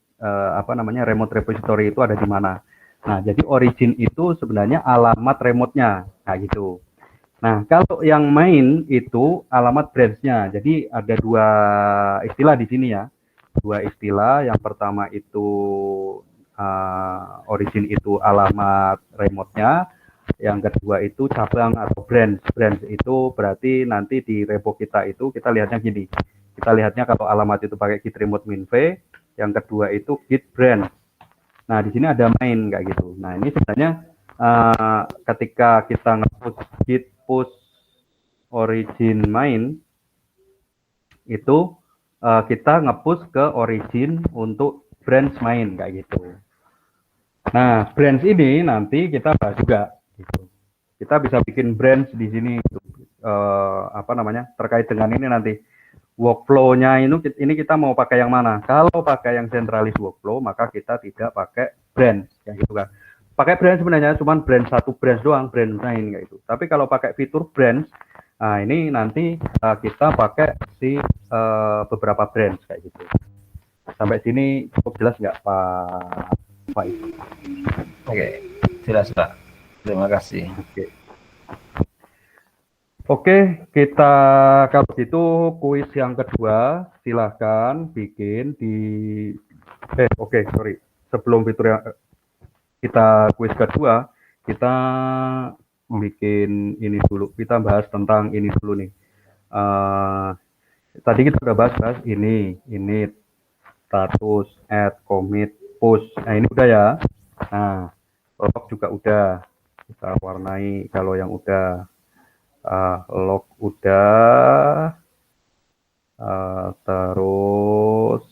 apa namanya, remote repository itu ada di mana. Nah, jadi origin itu sebenarnya alamat remote-nya, nah gitu. Nah, kalau yang main itu alamat branch-nya. Jadi ada 2 istilah di sini ya. 2 istilah. Yang pertama itu origin itu alamat remote-nya. Yang kedua itu cabang atau branch. Branch itu berarti nanti di repo kita itu kita lihatnya gini. Kita lihatnya kalau alamat itu pakai git remote minv. Yang kedua itu git branch. Nah, di sini ada main kayak gitu. Nah, ini sebenarnya ketika kita nge-push git push origin main itu kita nge-push ke origin untuk branch main kayak gitu. Nah, branch ini nanti kita bahas juga gitu. Kita bisa bikin branch di sini gitu. Apa namanya, terkait dengan ini nanti workflow-nya ini kita mau pakai yang mana. Kalau pakai yang centralized workflow maka kita tidak pakai branch kayak gitu kan. Pakai branch sebenarnya cuman branch 1 branch doang, branch main kayak gitu. Tapi kalau pakai fitur branch, nah ini nanti kita pakai beberapa branch kayak gitu. Sampai sini cukup jelas nggak Pak Faik? Oke, jelas, Pak. Terima kasih. Oke, kita kalau gitu kuis yang kedua silahkan bikin di sorry. Sebelum fitur yang kita kuis kedua, kita bikin ini dulu. Kita bahas tentang ini dulu nih. Tadi kita udah bahas ini status, add, commit, push. Nah, ini udah ya. Nah, log juga udah. Kita warnai kalau yang udah. Log udah. Terus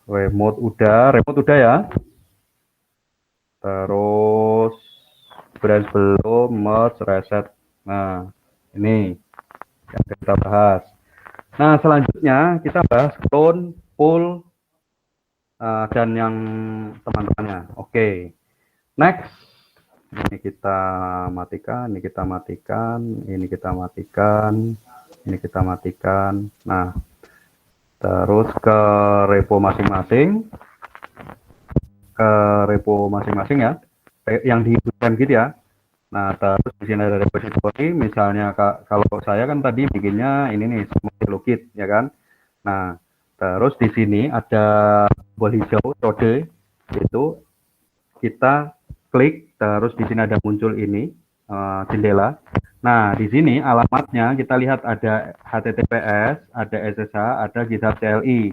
remote udah ya. Terus branch belum, merge, reset. Nah, ini yang kita bahas. Nah, selanjutnya kita bahas clone, pull, dan yang teman-temannya. Oke. Next. Ini kita matikan, ini kita matikan, ini kita matikan, ini kita matikan. Nah, terus ke repo masing-masing. Ke repo masing-masing ya. Yang dihidupkan gitu ya. Nah, terus di sini ada repository, misalnya kalau saya kan tadi bikinnya ini nih, Logit, ya kan. Nah, terus di sini ada tombol hijau, kode, itu kita klik, terus di sini ada muncul ini, jendela. Nah, di sini alamatnya kita lihat ada HTTPS, ada SSH, ada GitHub CLI.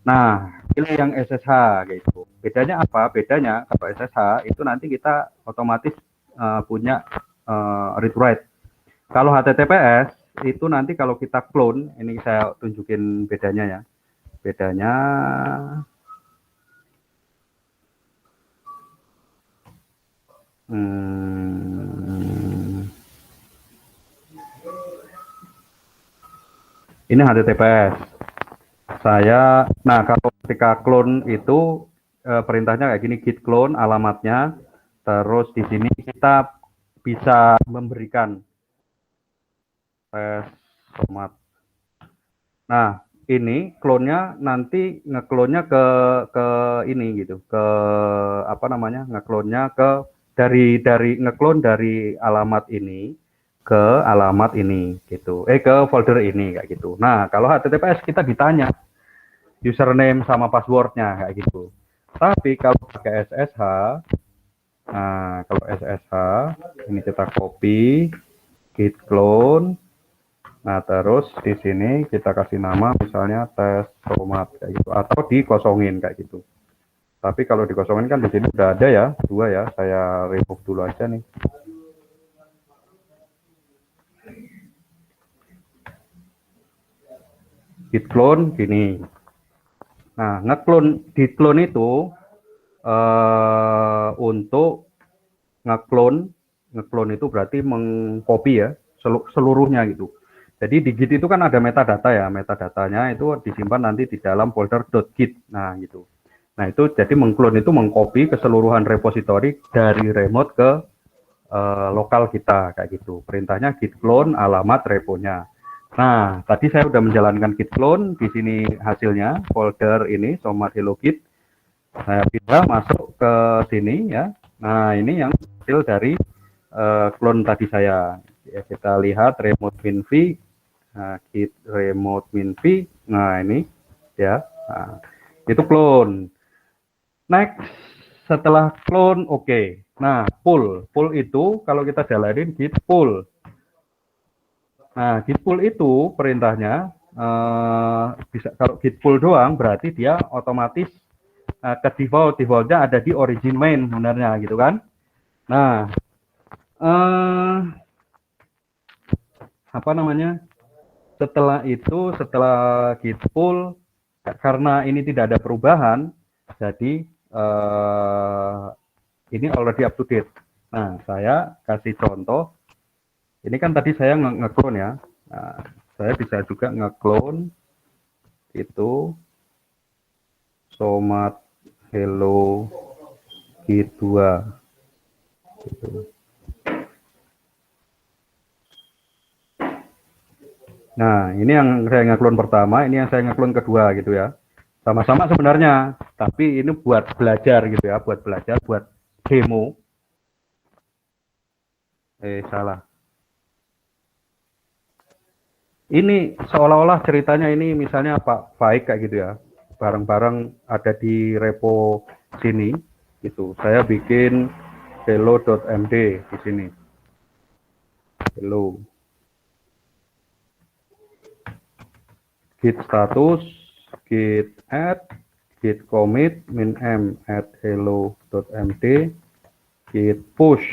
Nah, pilih yang SSH gitu. Bedanya apa? Bedanya kalau SSH itu nanti kita otomatis punya read write. Kalau HTTPS itu nanti kalau kita clone, ini saya tunjukin bedanya ya. Bedanya ini HTTPS. Nah kalau ketika clone itu perintahnya kayak gini, git clone alamatnya, terus di sini kita bisa memberikan format. Nah ini clone-nya nanti ngeklonnya ke ini gitu, ke apa namanya, ngeklonnya ke dari ngeklon dari alamat ini ke alamat ini gitu, ke folder ini kayak gitu. Nah kalau HTTPS kita ditanya username sama passwordnya kayak gitu. Tapi kalau pakai SSH, nah kalau SSH ini kita copy, git clone, nah terus di sini kita kasih nama misalnya tes format kayak gitu, atau dikosongin kayak gitu. Tapi kalau dikosongin kan di sini udah ada ya, 2 ya, saya remove dulu aja nih. Git clone gini. Nah, git clone itu untuk ngeklon itu berarti mengcopy ya seluruhnya gitu. Jadi di Git itu kan ada metadata ya, metadatanya itu disimpan nanti di dalam folder .git. Nah gitu. Nah itu jadi mengklon itu mengcopy keseluruhan repository dari remote ke lokal kita kayak gitu. Perintahnya git clone alamat reponya. Nah tadi saya udah menjalankan git clone, di sini hasilnya folder ini Somat Hello Git. Saya bisa masuk ke sini ya. Nah ini yang hasil dari clone tadi saya. Ya, kita lihat remote minv, git remote minv. Nah ini ya, nah, itu clone. Next, setelah clone, oke. Nah pull itu kalau kita jalanin git pull. Nah git pull itu perintahnya bisa, kalau git pull doang berarti dia otomatis ke defaultnya ada di origin main sebenarnya gitu kan. Nah apa namanya, setelah git pull, karena ini tidak ada perubahan, jadi ini already up to date. Nah saya kasih contoh, ini kan tadi saya nge-clone ya. Nah, saya bisa juga nge-clone itu Somat Hello Git 2 gitu. Nah ini yang saya nge-clone pertama, ini yang saya nge-clone kedua gitu ya, sama-sama sebenarnya, tapi ini buat belajar gitu ya, buat belajar, buat demo. Salah, ini seolah-olah ceritanya ini misalnya Pak Faik kayak gitu ya, barang-barang ada di repo sini gitu. Saya bikin hello.md di sini. Hello. Git status, git add, git commit min m at hello.md, git push.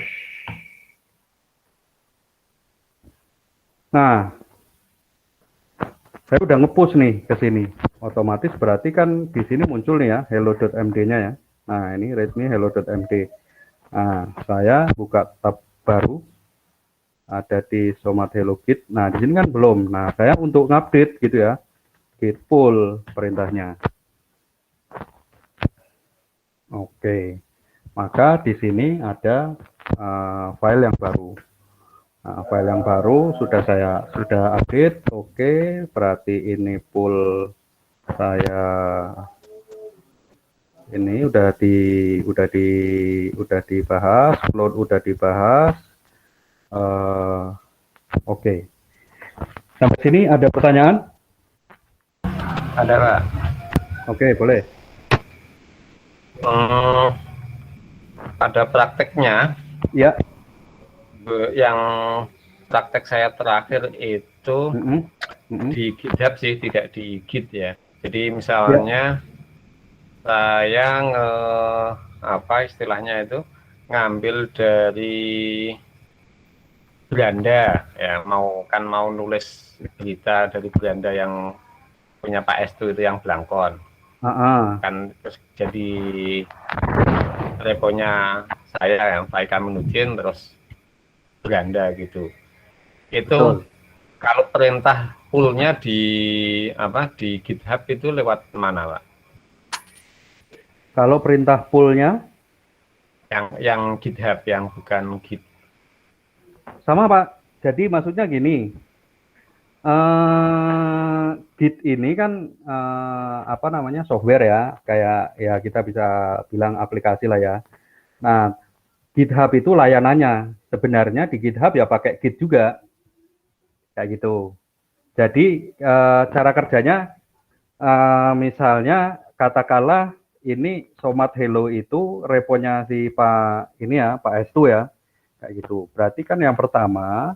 Nah, saya udah nge-push nih ke sini. Otomatis berarti kan di sini muncul nih ya hello.md-nya ya. Nah, ini readme hello.md. Nah, saya buka tab baru, ada di Somat Hello Git. Nah, di sini kan belum. Nah, saya untuk ngupdate gitu ya, git pull perintahnya. Oke, maka di sini ada file yang baru. Nah, file yang baru sudah update. Oke, berarti ini pull saya ini udah dibahas, clone udah dibahas. Oke. Sampai sini ada pertanyaan? Ada Pak. Oke, boleh. Pada prakteknya Ya. yang praktek saya terakhir itu di GitHub sih, tidak di Git ya. Jadi misalnya saya apa istilahnya itu ngambil dari Belanda ya, mau nulis berita dari Belanda yang punya Pak Estu itu yang Blangkon. Kan terus jadi reponya saya yang Faika Menujin terus Belanda gitu. Itu Betul. kalau perintah pull-nya di di GitHub itu lewat mana, Pak? Kalau perintah pull-nya Yang GitHub yang bukan Git. sama, Pak. Jadi maksudnya gini, Git ini kan apa namanya, software ya, kayak ya kita bisa bilang aplikasi lah ya. Nah, GitHub itu layanannya. Sebenarnya di GitHub ya pakai Git juga, kayak gitu. Jadi cara kerjanya, misalnya katakanlah ini Somat Hello itu reponya si Pak ini ya, Pak Estu ya, kayak gitu. Berarti kan yang pertama,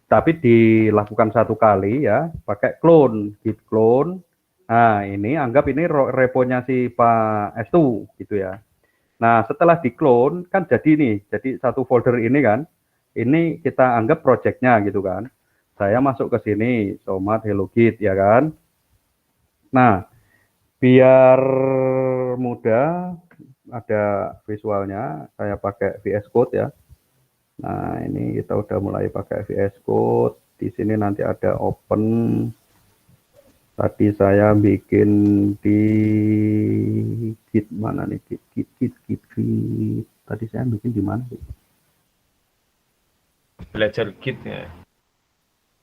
tapi dilakukan satu kali ya, pakai clone, git clone. Nah, ini anggap ini reponya si Pak Estu gitu ya. Nah, setelah di clone kan jadi nih, jadi satu folder ini kan, ini kita anggap projectnya gitu kan. Saya masuk ke sini, Somat Hello Git ya kan. Nah, biar mudah ada visualnya, saya pakai VS Code ya. Nah, ini kita udah mulai pakai VS Code. Di sini nanti ada open. Tadi saya bikin di Git mana nih? Git. Tadi saya bikin di mana sih? Belajar Git ya.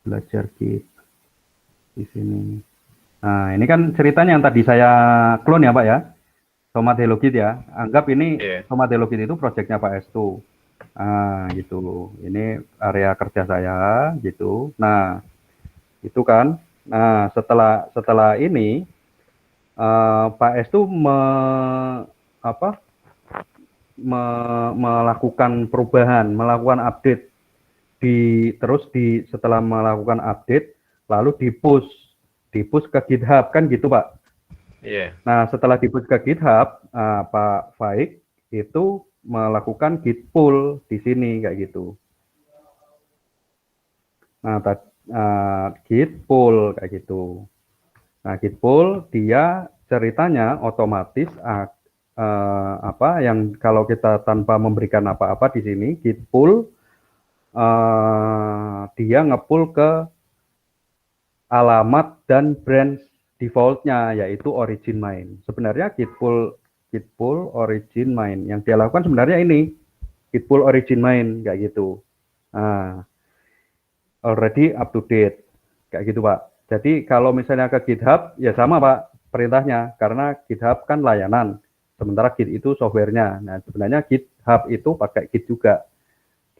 Belajar Git. Di sini. Nah, ini kan ceritanya yang tadi saya clone ya, Pak ya. Somat Hello Git ya. Anggap ini Somat Hello Git itu proyeknya Pak Estu. Nah, gitu. Ini area kerja saya, gitu. Nah, itu kan. Nah, setelah ini Pak Estu melakukan perubahan, melakukan update setelah melakukan update lalu di-push ke GitHub kan gitu, Pak. Iya. Nah, setelah di-push ke GitHub, Pak Faik itu melakukan git pull di sini kayak gitu. Nah, git pull kayak gitu. Nah, git pull dia ceritanya otomatis yang kalau kita tanpa memberikan apa-apa di sini git pull dia ngepull ke alamat dan branch defaultnya yaitu origin main. Sebenarnya git pull origin main yang dia lakukan sebenarnya ini git pull origin main kayak gitu. Nah, already up to date kayak gitu, Pak. Jadi kalau misalnya ke GitHub ya sama, Pak, perintahnya karena GitHub kan layanan sementara Git itu softwarenya. Nah, sebenarnya GitHub itu pakai Git juga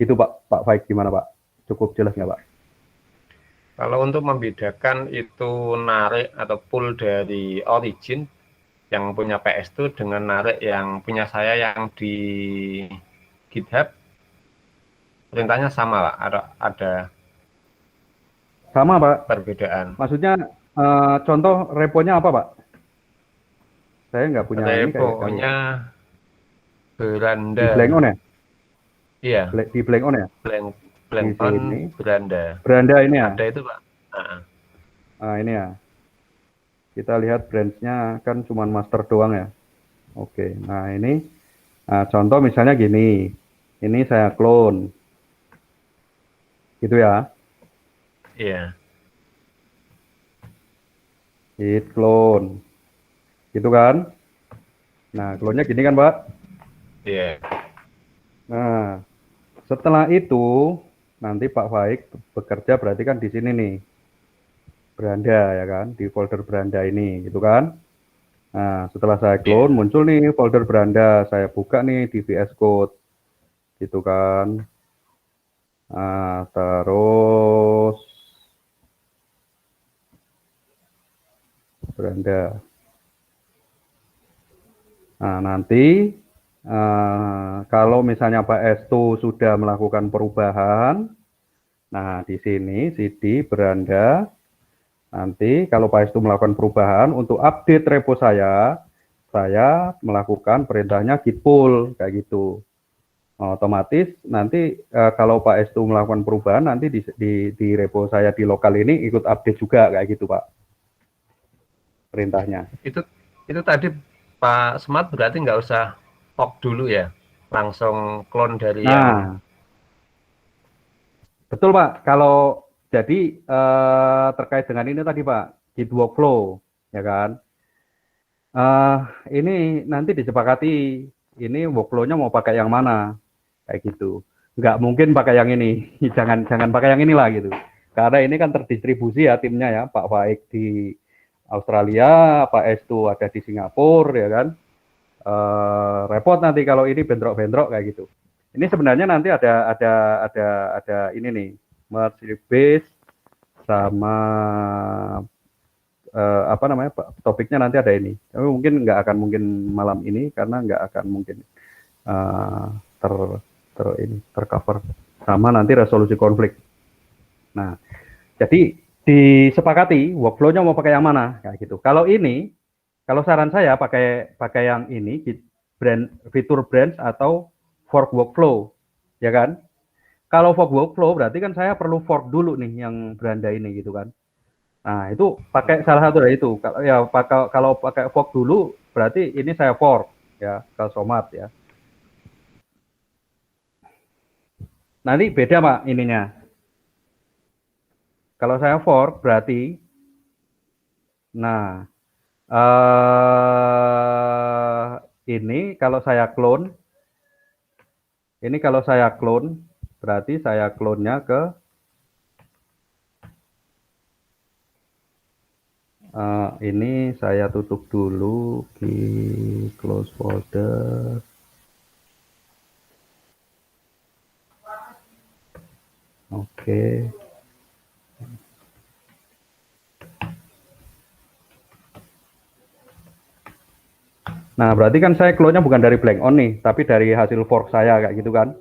gitu, Pak Faik. Gimana, Pak? Cukup jelas nggak, Pak? Kalau untuk membedakan itu narik atau pull dari origin yang punya PS itu dengan narik yang punya saya yang di GitHub, perintahnya sama, Pak? Ada sama, Pak. perbedaan. Maksudnya contoh reponya apa, Pak? Saya nggak punya ini kayak reponya Beranda. Di blank on ya? Iya. Di blank on ya? Blank on Beranda. Beranda ini ya? Ada itu, Pak. Nah, ini ya. Kita lihat branch-nya kan cuma master doang ya. Oke, nah ini contoh misalnya gini. Ini saya clone. Gitu ya. Iya. Git clone. Gitu kan. Nah, clone-nya gini kan, Pak? Iya. Nah, setelah itu nanti Pak Faik bekerja berarti kan di sini nih. Beranda ya kan, di folder Beranda ini gitu kan. Nah, setelah saya clone muncul nih folder Beranda, saya buka nih di VS Code. Gitu kan. Terus beranda. Nah, nanti kalau misalnya Pak Estu sudah melakukan perubahan, nah di sini CD beranda. Nanti kalau Pak Estu melakukan perubahan untuk update repo saya melakukan perintahnya git pull kayak gitu. Otomatis nanti kalau Pak Estu melakukan perubahan nanti di repo saya di lokal ini ikut update juga kayak gitu Pak perintahnya. Itu tadi Pak Smart berarti nggak usah fork dulu ya, langsung clone dari yang. Betul Pak. Kalau jadi terkait dengan ini tadi Pak, Git workflow, ya kan? Ini nanti disepakati, ini workflow-nya mau pakai yang mana, kayak gitu. Nggak mungkin pakai yang ini, jangan pakai yang inilah gitu. Karena ini kan terdistribusi ya timnya ya, Pak Faik di Australia, Pak Estu ada di Singapura, ya kan? Repot nanti kalau ini bentrok-bentrok kayak gitu. Ini sebenarnya nanti ada ini nih, merge base sama apa namanya topiknya nanti ada ini. Tapi mungkin nggak akan mungkin malam ini karena nggak akan mungkin tercover sama nanti resolusi konflik. Nah, jadi disepakati workflow-nya mau pakai yang mana kayak gitu. Kalau ini, kalau saran saya pakai yang ini fitur branch atau fork workflow, ya kan? Kalau fork workflow berarti kan saya perlu fork dulu nih yang beranda ini gitu kan. Nah, itu pakai salah satu dari itu. Kalau pakai fork dulu berarti ini saya fork ya ke Somat ya. Nanti beda Pak ininya. Kalau saya fork berarti nah ini kalau saya clone berarti saya clone-nya ke ini saya tutup dulu di close folder. Oke. Nah, berarti kan saya clone-nya bukan dari blank on nih, tapi dari hasil fork saya kayak gitu kan.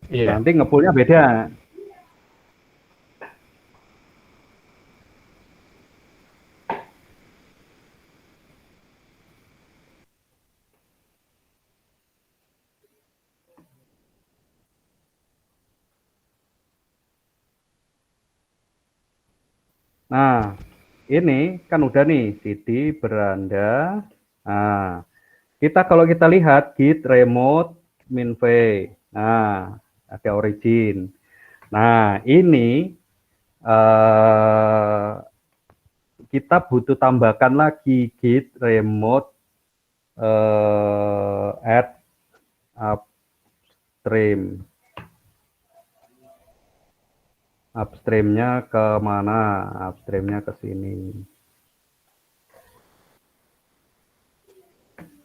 Iya. Nanti ngepull-nya beda. Nah, ini kan udah nih CD beranda. Nah, kalau kita lihat git remote minv. Nah, ada origin. Nah, ini kita butuh tambahkan lagi git remote add upstream. Upstreamnya ke mana? Upstreamnya ke sini.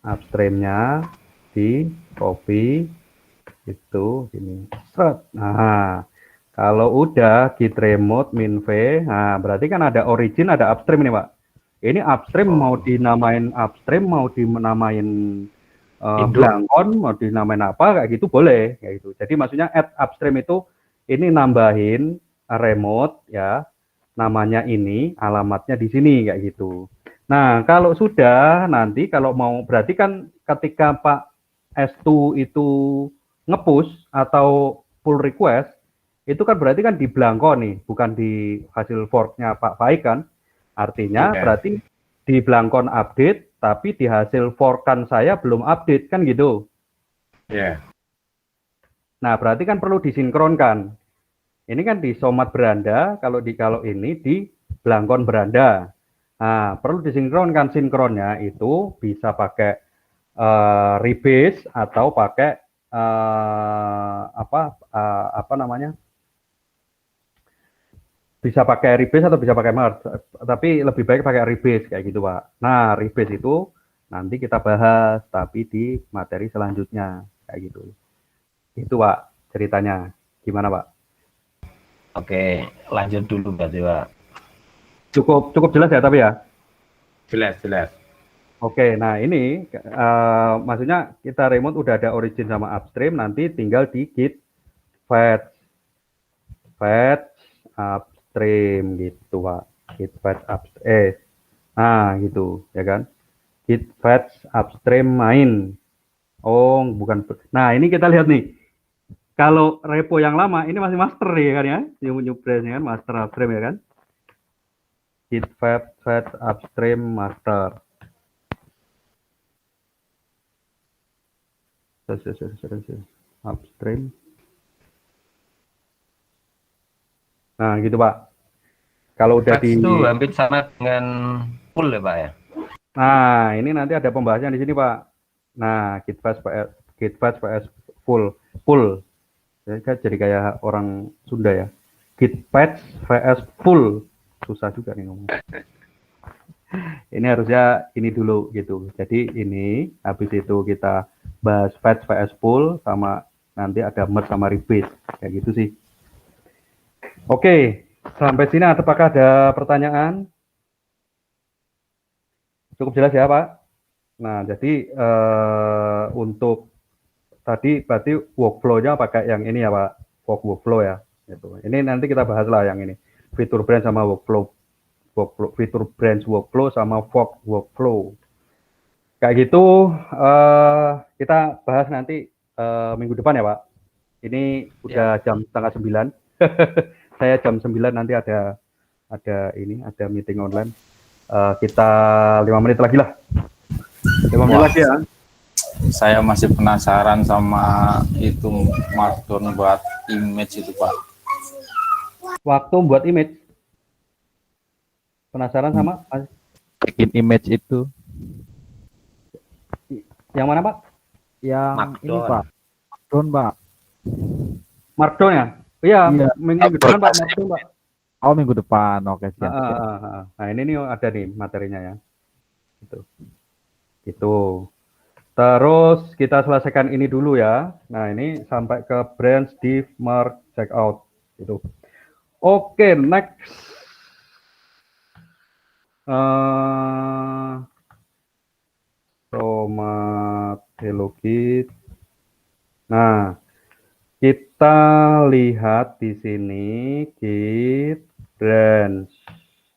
Upstreamnya di copy itu ini. Nah, kalau udah git remote minv, nah berarti kan ada origin, ada upstream nih Pak. Ini upstream mau dinamain upstream, mau dinamain Blankon, mau dinamain apa kayak gitu boleh kayak gitu. Jadi maksudnya add upstream itu ini nambahin remote ya, namanya ini, alamatnya di sini kayak gitu. Nah, kalau sudah nanti kalau mau berarti kan ketika Pak Estu itu nge-push atau pull request itu kan berarti kan di Blanko nih, bukan di hasil forknya Pak Faik kan. Artinya berarti di Blankon update, tapi di hasil forkan saya belum update kan gitu. Iya. Nah, berarti kan perlu disinkronkan. Ini kan di Somat beranda, kalau ini di Blankon beranda. Nah, perlu disinkronkan. Sinkronnya itu bisa pakai rebase atau pakai apa namanya? Bisa pakai rebase atau bisa pakai merge, tapi lebih baik pakai rebase kayak gitu Pak. Nah, rebase itu nanti kita bahas tapi di materi selanjutnya kayak gitu. Itu Pak ceritanya. Gimana Pak? Oke, lanjut dulu berarti Pak. Cukup jelas ya tapi ya? Jelas. Oke, nah ini maksudnya kita remote udah ada origin sama upstream, nanti tinggal di git fetch upstream gitu Pak. Git fetch upstream, nah gitu ya kan. Git fetch upstream main. Oh, bukan. Nah, ini kita lihat nih. Kalau repo yang lama ini masih master ya kan ya, new branch kan master upstream ya kan. Git fetch upstream master. Upstream. Nah, gitu Pak. Kalau udah Fetch itu hampir sama dengan pull ya Pak ya. Nah, ini nanti ada pembahasan di sini Pak. Nah, git fetch vs pull. Jadi kayak orang Sunda ya. Git fetch vs pull. Susah juga nih ngomong. Ini harusnya ini dulu gitu. Jadi ini habis itu kita bahas fetch vs pull sama nanti ada merge sama rebase kayak gitu sih. Oke, sampai sini apakah ada pertanyaan? Cukup jelas ya Pak? Nah, jadi untuk tadi berarti workflow-nya pakai yang ini ya Pak, workflow ya. Gitu. Ini nanti kita bahas lah yang ini, fitur branch sama workflow, fitur branch workflow sama fork workflow. Kayak gitu kita bahas nanti minggu depan ya Pak. Ini udah jam setengah 9. Saya jam 9 nanti ada meeting online. Kita 5 menit lagi lah. 5 menit lagi ya. Saya masih penasaran sama itu Markdown buat image itu Pak. Waktu buat image. Penasaran sama? Bikin image itu. Yang mana Pak? Yang Markdown. ini Pak. Markdown Pak. Markdown ya? Iya, Iya. minggu depan Pak, Markdown Pak. Oh minggu depan, oke siap. Nah ini nih ada nih materinya ya. Gitu. Terus kita selesaikan ini dulu ya. Nah ini sampai ke branch div merge checkout. Gitu. Oke, next. Tomat Hello Kit. Nah, kita lihat di sini git branch.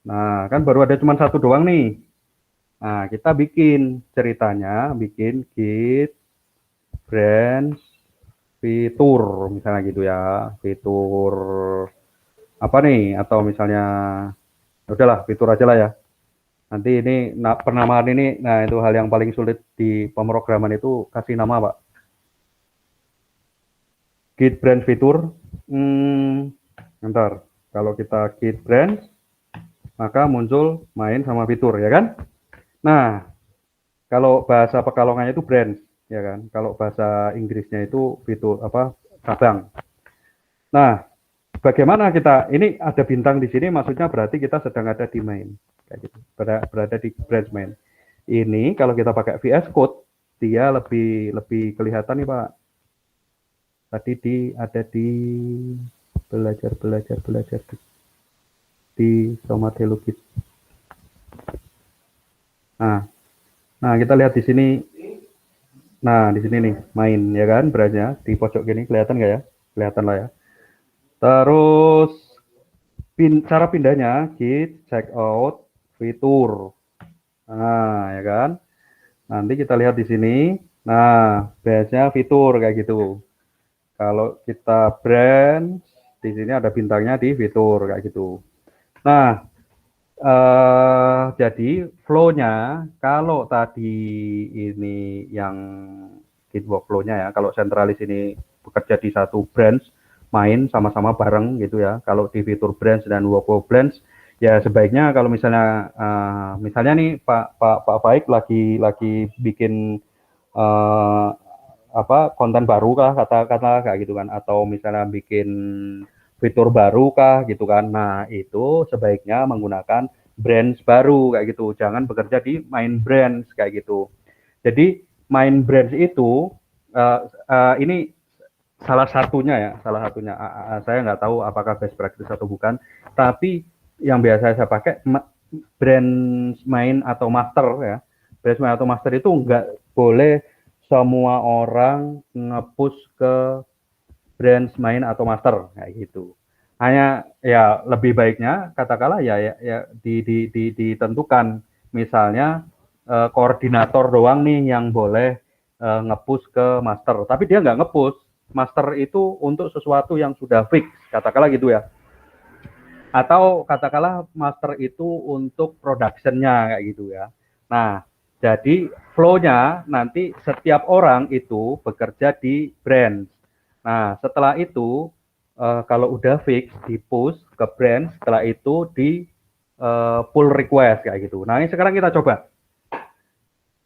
Nah, kan baru ada cuma satu doang nih. Nah, kita bikin ceritanya, bikin git branch fitur misalnya gitu ya. Fitur apa nih? Atau misalnya udahlah fitur aja lah ya. Nanti ini penamaan ini, nah itu hal yang paling sulit di pemrograman itu kasih nama Pak. Git branch fitur, ntar kalau kita git branch, maka muncul main sama fitur ya kan? Nah, kalau bahasa Pekalongannya itu branch ya kan? Kalau bahasa Inggrisnya itu fitur apa cabang. Nah, bagaimana kita? Ini ada bintang di sini, maksudnya berarti kita sedang ada di main. Kayak gitu, berada di branch main. Ini kalau kita pakai VS Code, dia lebih kelihatan nih Pak. Tadi ada di belajar di Tomat Hello Kit. Nah kita lihat di sini. Nah di sini nih main ya kan, branch-nya di pojok gini kelihatan nggak ya? Kelihatan lah ya. Terus cara pindahnya git checkout fitur. Nah, ya kan? Nanti kita lihat di sini. Nah, branch-nya fitur kayak gitu. Kalau kita branch di sini ada bintangnya di fitur kayak gitu. Nah, jadi flow-nya kalau tadi ini yang git workflow-nya ya, kalau sentralis ini bekerja di satu branch main sama-sama bareng gitu ya. Kalau di fitur branch dan workflow branch ya sebaiknya kalau misalnya misalnya nih Pak Faik lagi bikin konten baru kah kata kayak gitu kan, atau misalnya bikin fitur baru kah gitu kan. Nah, itu sebaiknya menggunakan branch baru kayak gitu. Jangan bekerja di main branch kayak gitu. Jadi main branch itu ini salah satunya ya, salah satunya. Saya nggak tahu apakah best practice atau bukan, tapi yang biasa saya pakai brand main atau master ya. Brand main atau master itu nggak boleh semua orang nge-push ke brand main atau master kayak gitu. Hanya ya lebih baiknya katakanlah ya ditentukan misalnya koordinator doang nih yang boleh nge-push ke master, tapi dia nggak nge-push. Master itu untuk sesuatu yang sudah fix, katakanlah gitu ya. Atau katakanlah master itu untuk production-nya kayak gitu ya. Nah, jadi flow-nya nanti setiap orang itu bekerja di brand. Nah, setelah itu kalau udah fix di push ke brand, setelah itu di pull request kayak gitu. Nah, ini sekarang kita coba.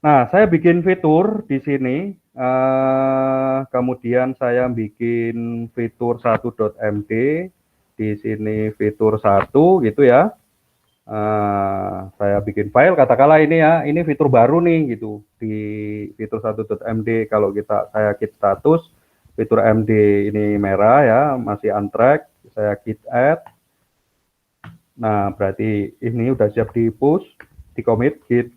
Nah, saya bikin fitur di sini, kemudian saya bikin fitur 1.md, di sini fitur 1 gitu ya. Saya bikin file, katakanlah ini ya, ini fitur baru nih gitu, di fitur 1.md. Kalau saya git status, fitur md ini merah ya, masih untrack, saya git add. Nah, berarti ini udah siap di push, di commit git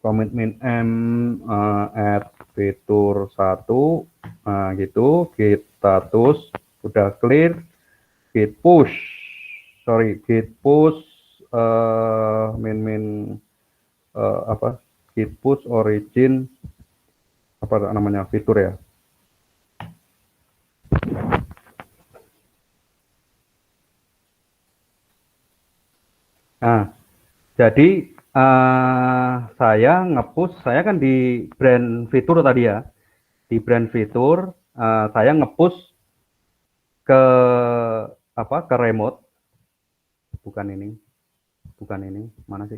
commit min m add fitur 1, nah gitu, git status udah clear, git push git push origin apa namanya fitur ya. Nah, jadi saya nge-push, saya kan di brand fitur tadi ya, di brand fitur saya nge-push ke ke remote, bukan ini, mana sih,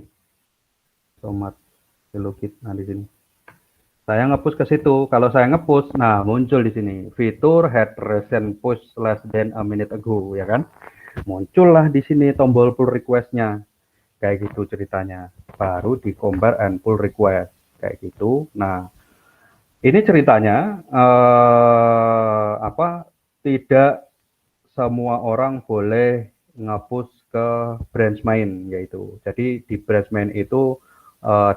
tomat hello kit, nah di sini saya nge-push ke situ. Kalau saya nge-push, nah muncul di sini fitur had recent push less than a minute ago ya kan, muncullah di sini tombol pull request-nya. Kayak gitu ceritanya, baru di compare and pull request kayak gitu. Nah, ini ceritanya tidak semua orang boleh nge-push ke branch main yaitu. Jadi di branch main itu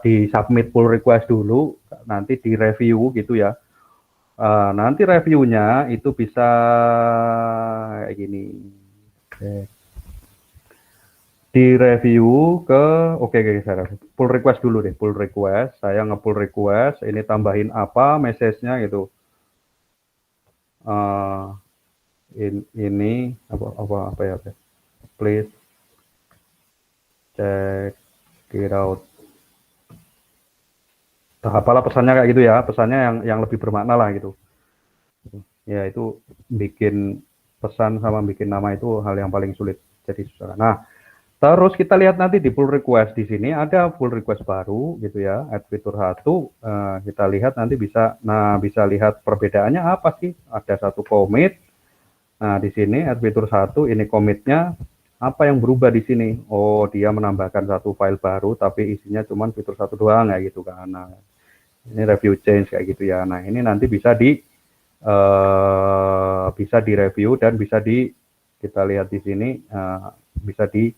di submit pull request dulu, nanti di review gitu ya. Nanti reviewnya itu bisa kayak gini. Di review ke saya pull request dulu deh, pull request, saya nge-pull request, ini tambahin apa message-nya gitu, ini apa ya, please check it out, apalah pesannya kayak gitu ya, pesannya yang lebih bermakna lah gitu ya. Itu bikin pesan sama bikin nama itu hal yang paling sulit, jadi susah. Nah, terus kita lihat nanti di pull request, di sini ada pull request baru gitu ya, add fitur 1, kita lihat nanti bisa lihat perbedaannya apa sih, ada satu commit. Nah, di sini add fitur 1, ini commitnya apa yang berubah di sini? Oh, dia menambahkan satu file baru tapi isinya cuma fitur 1 doang ya gitu kan. Nah, ini review change kayak gitu ya. Nah, ini nanti bisa di review dan kita lihat di sini bisa di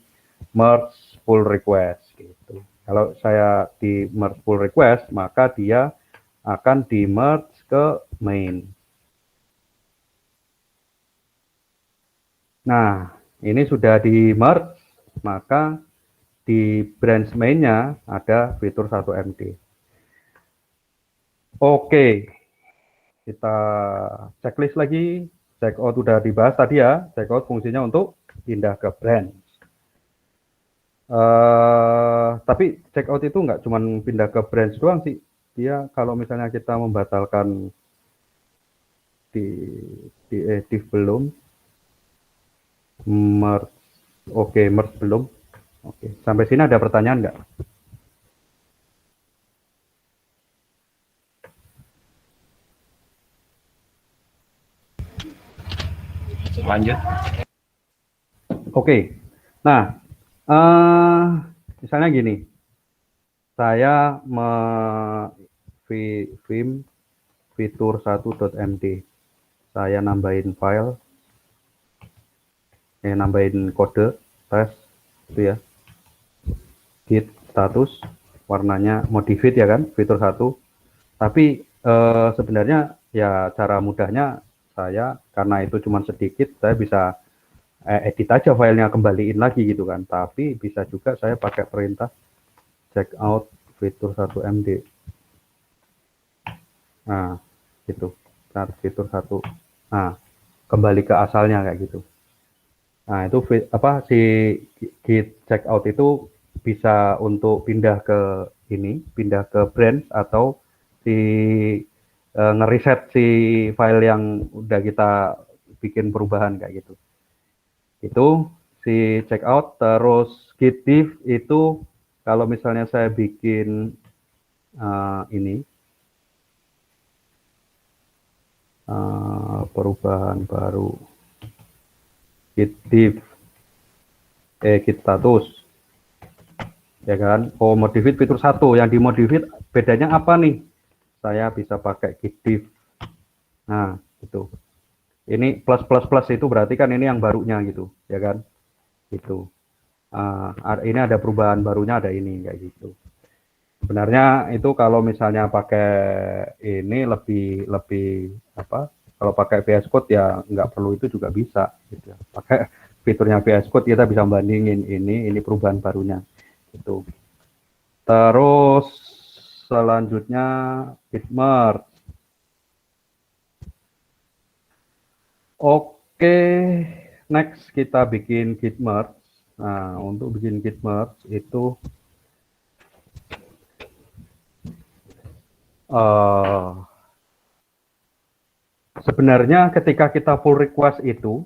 merge pull request gitu. Kalau saya di merge pull request, maka dia akan di merge ke main. Nah, ini sudah di merge, maka di branch main-nya ada fitur 1MD. Oke, kita checklist lagi. Checkout udah dibahas tadi ya. Checkout fungsinya untuk pindah ke branch. Tapi checkout itu nggak cuma pindah ke branch doang sih. Dia kalau misalnya kita membatalkan di edit belum, merge, merge belum. Oke, sampai sini ada pertanyaan nggak? Lanjut. Oke, nah misalnya gini, saya film fitur 1.md, saya nambahin file, nambahin kode tes itu ya, git status, warnanya modified ya kan, fitur 1. Tapi sebenarnya ya cara mudahnya saya, karena itu cuma sedikit, saya bisa edit aja filenya, kembaliin lagi gitu kan. Tapi bisa juga saya pakai perintah checkout fitur 1 MD. Nah, gitu. Fitur 1. Nah, kembali ke asalnya kayak gitu. Nah, itu si git checkout itu bisa untuk pindah ke pindah ke branch, atau ngereset si file yang udah kita bikin perubahan kayak gitu. Itu si checkout. Terus git diff itu kalau misalnya saya bikin perubahan baru, git diff git status ya kan, modified fitur 1. Yang dimodified bedanya apa nih? Saya bisa pakai git diff. Nah, gitu. Ini plus itu berarti kan ini yang barunya gitu, ya kan? Gitu. Ini ada perubahan barunya, ada ini kayak gitu. Sebenarnya itu kalau misalnya pakai ini lebih apa? Kalau pakai VS Code ya nggak perlu itu juga bisa. Gitu. Pakai fiturnya VS Code kita bisa bandingin ini perubahan barunya. Gitu. Terus selanjutnya git merge. Oke, next kita bikin git merge. Nah, untuk bikin git merge itu sebenarnya ketika kita pull request itu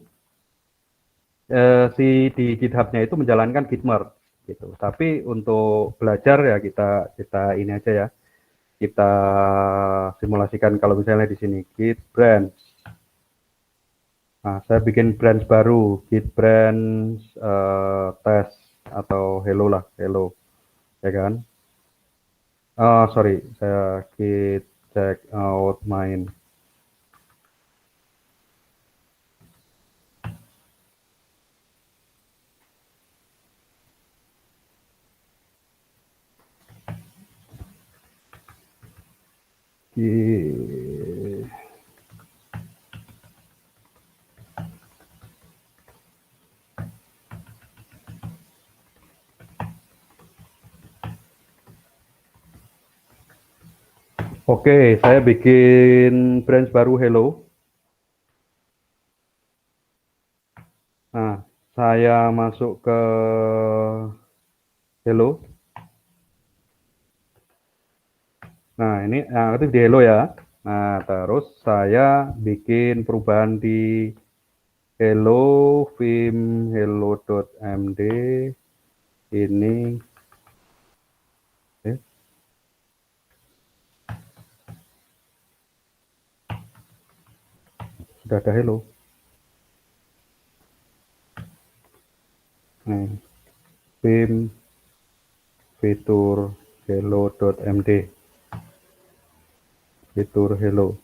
di GitHub-nya itu menjalankan git merge gitu. Tapi untuk belajar ya kita ini aja ya. Kita simulasikan kalau misalnya di sini git branch. Nah, saya bikin branch baru, git branch test atau hello lah, hello, ya kan? Sorry, saya git checkout main. Oke, saya bikin branch baru hello. Nah, saya masuk ke hello. Nah, ini aktif di hello ya. Nah, terus saya bikin perubahan di hello vim hello.md ini. Sudah ada hello. Nah, vim fitur hello.md, fitur hello.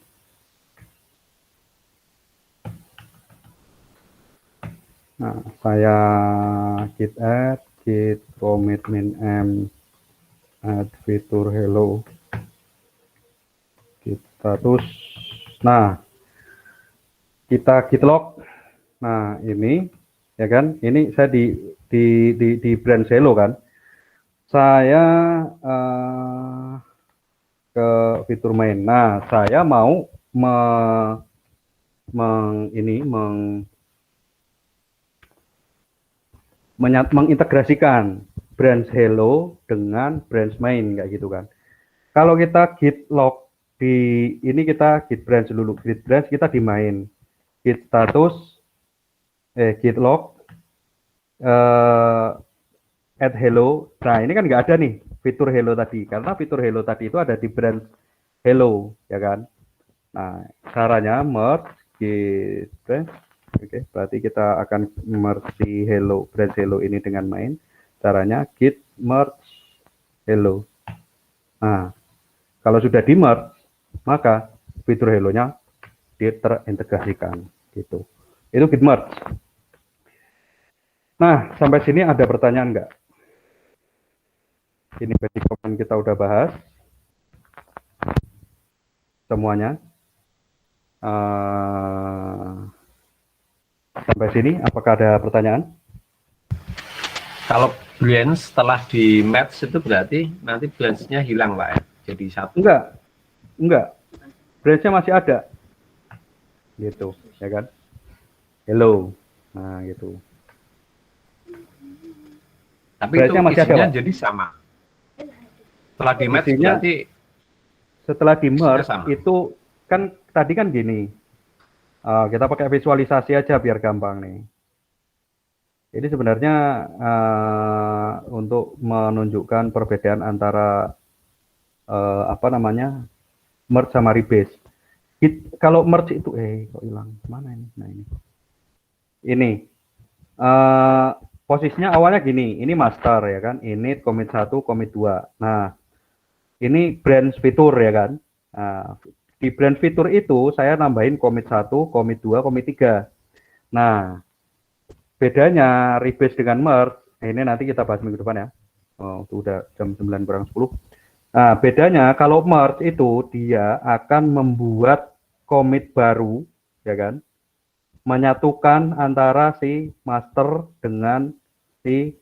Nah, saya git add, git commit min m, add fitur hello, git status. Nah, kita git log. Nah, ini ya kan, ini saya di branch hello kan. Saya ke fitur main. Nah, saya mau mengintegrasikan branch hello dengan branch main kayak gitu kan. Kalau kita git log di ini, kita git branch dulu, git branch kita di main, git status git log add hello. Nah, ini kan nggak ada nih fitur hello tadi, karena fitur hello tadi itu ada di branch hello ya kan. Nah, caranya merge git branch. Oke, berarti kita akan merge si hello, branch hello ini dengan main. Caranya git merge hello. Nah, kalau sudah di merge, maka fitur hello-nya terintegrasikan gitu. Itu git merge. Nah, sampai sini ada pertanyaan nggak? Ini basic command kita udah bahas semuanya. Sampai sini, apakah ada pertanyaan? Kalau branch setelah di match itu berarti nanti branch-nya hilang Pak ya? Jadi satu. Enggak. Branch-nya masih ada. Gitu, ya kan? Hello. Nah, gitu. Tapi Branch-nya itu masih ada, isinya Pak. jadi sama. Setelah di match Isinya- berarti Setelah di merge sama. itu kan tadi kan gini. Kita pakai visualisasi aja biar gampang nih. Jadi sebenarnya untuk menunjukkan perbedaan antara merge sama rebase. Kalau merge itu kok hilang mana ini? Nah ini. Ini posisinya awalnya gini. Ini master ya kan. Init commit 1 commit 2. Nah ini branch fitur ya kan. Nah, di branch fitur itu saya nambahin commit 1, commit 2, commit 3. Nah bedanya rebase dengan merge, ini nanti kita bahas minggu depan ya. Itu udah jam 9 kurang 10. Nah, bedanya kalau merge itu dia akan membuat commit baru, ya kan? Menyatukan antara si master dengan si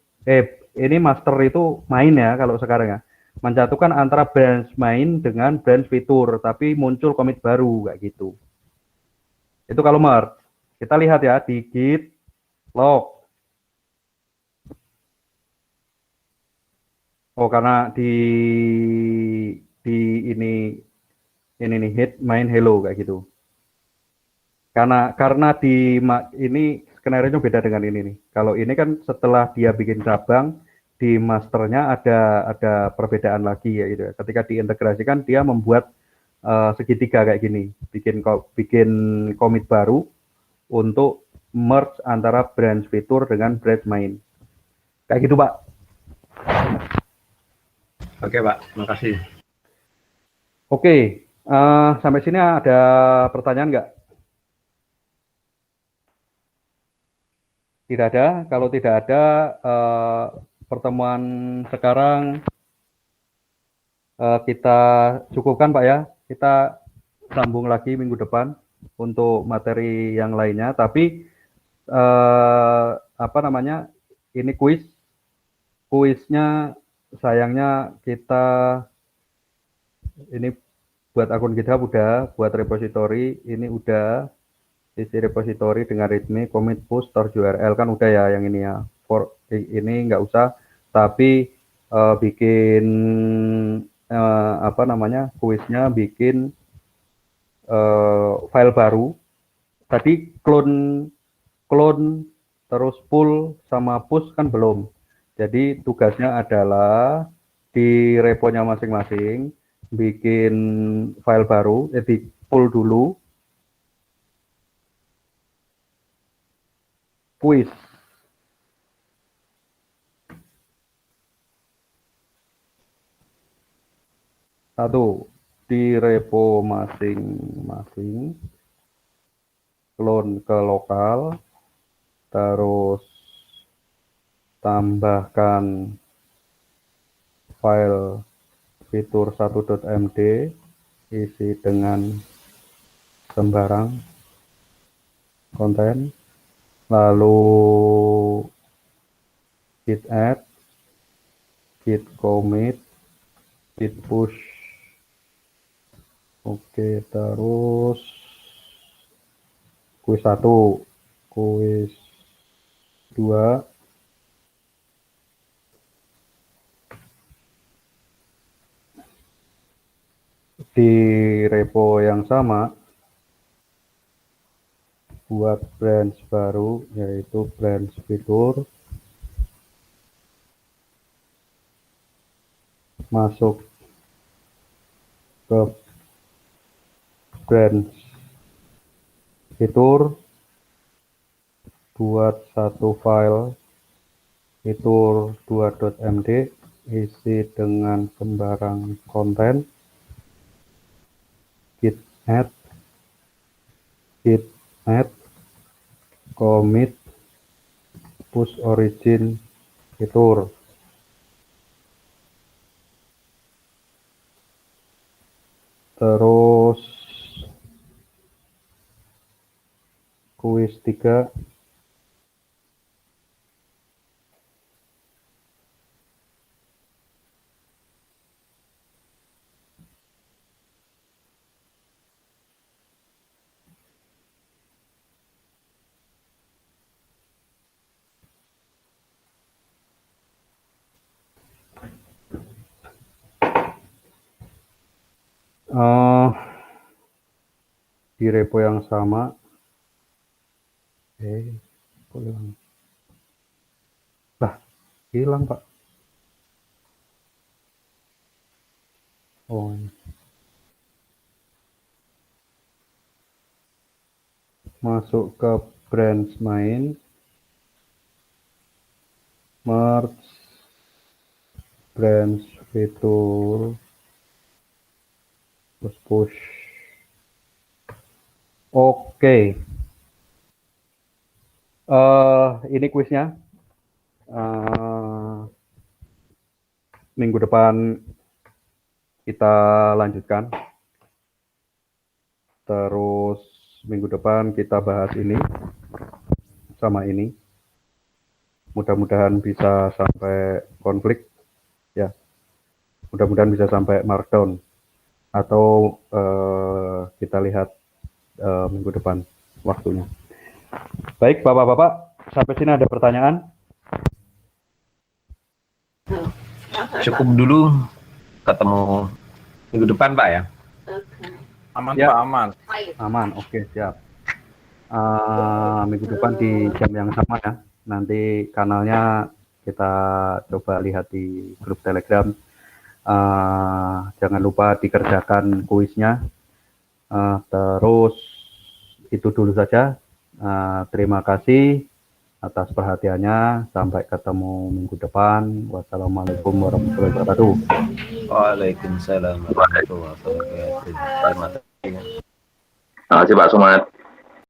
ini master itu main ya kalau sekarang ya. Menyatukan antara branch main dengan branch fitur, tapi muncul commit baru kayak gitu. Itu kalau merge. Kita lihat ya di git log. Oh, karena di ini nih hit main hello kayak gitu. Karena di ini skenario beda dengan ini nih. Kalau ini kan setelah dia bikin cabang di masternya ada perbedaan lagi ya gitu. Ketika diintegrasikan dia membuat segitiga kayak gini, bikin commit baru untuk merge antara branch fitur dengan branch main. Kayak gitu, Pak. Oke Pak, makasih. Oke, sampai sini ada pertanyaan nggak? Tidak ada. Kalau tidak ada, pertemuan sekarang kita cukupkan, Pak ya. Kita sambung lagi minggu depan untuk materi yang lainnya. Tapi ini kuisnya sayangnya kita ini buat akun GitHub udah, buat repository ini udah, isi repository dengan readme, commit, push, store URL kan udah ya yang ini ya. For ini nggak usah, tapi bikin kuisnya bikin file baru. Tadi clone terus pull sama push kan belum. Jadi tugasnya adalah di reponya masing-masing bikin file baru, di pull dulu quiz. Satu, di repo masing-masing clone ke lokal, terus tambahkan file fitur 1.md isi dengan sembarang konten, lalu git add, git commit, git push. Oke, terus kuis 1, kuis 2, di repo yang sama buat branch baru yaitu branch fitur, masuk ke branch fitur, buat satu file fitur 2.md isi dengan sembarang konten, git add, Git add commit push origin fitur. Terus kuis 3 di repo yang sama. Kok hilang? Lah, hilang Pak. Oh, masuk ke branch main, merge branch fitur, terus push. Oke. Ini kuisnya. Minggu depan kita lanjutkan. Terus minggu depan kita bahas ini sama ini. Mudah-mudahan bisa sampai konflik, ya. Mudah-mudahan bisa sampai markdown. Atau kita lihat minggu depan waktunya. Baik, Bapak-Bapak, sampai sini ada pertanyaan? Cukup dulu, ketemu minggu depan Pak ya. Aman Ya. Pak, aman. Aman, oke, siap. Minggu depan di jam yang sama ya. Nanti kanalnya kita coba lihat di grup Telegram. Jangan lupa dikerjakan kuisnya. Terus itu dulu saja. Terima kasih atas perhatiannya. Sampai ketemu minggu depan. Wassalamualaikum warahmatullahi wabarakatuh. Waalaikumsalam warahmatullahi wabarakatuh. Terima kasih. Terima kasih Pak Sumat.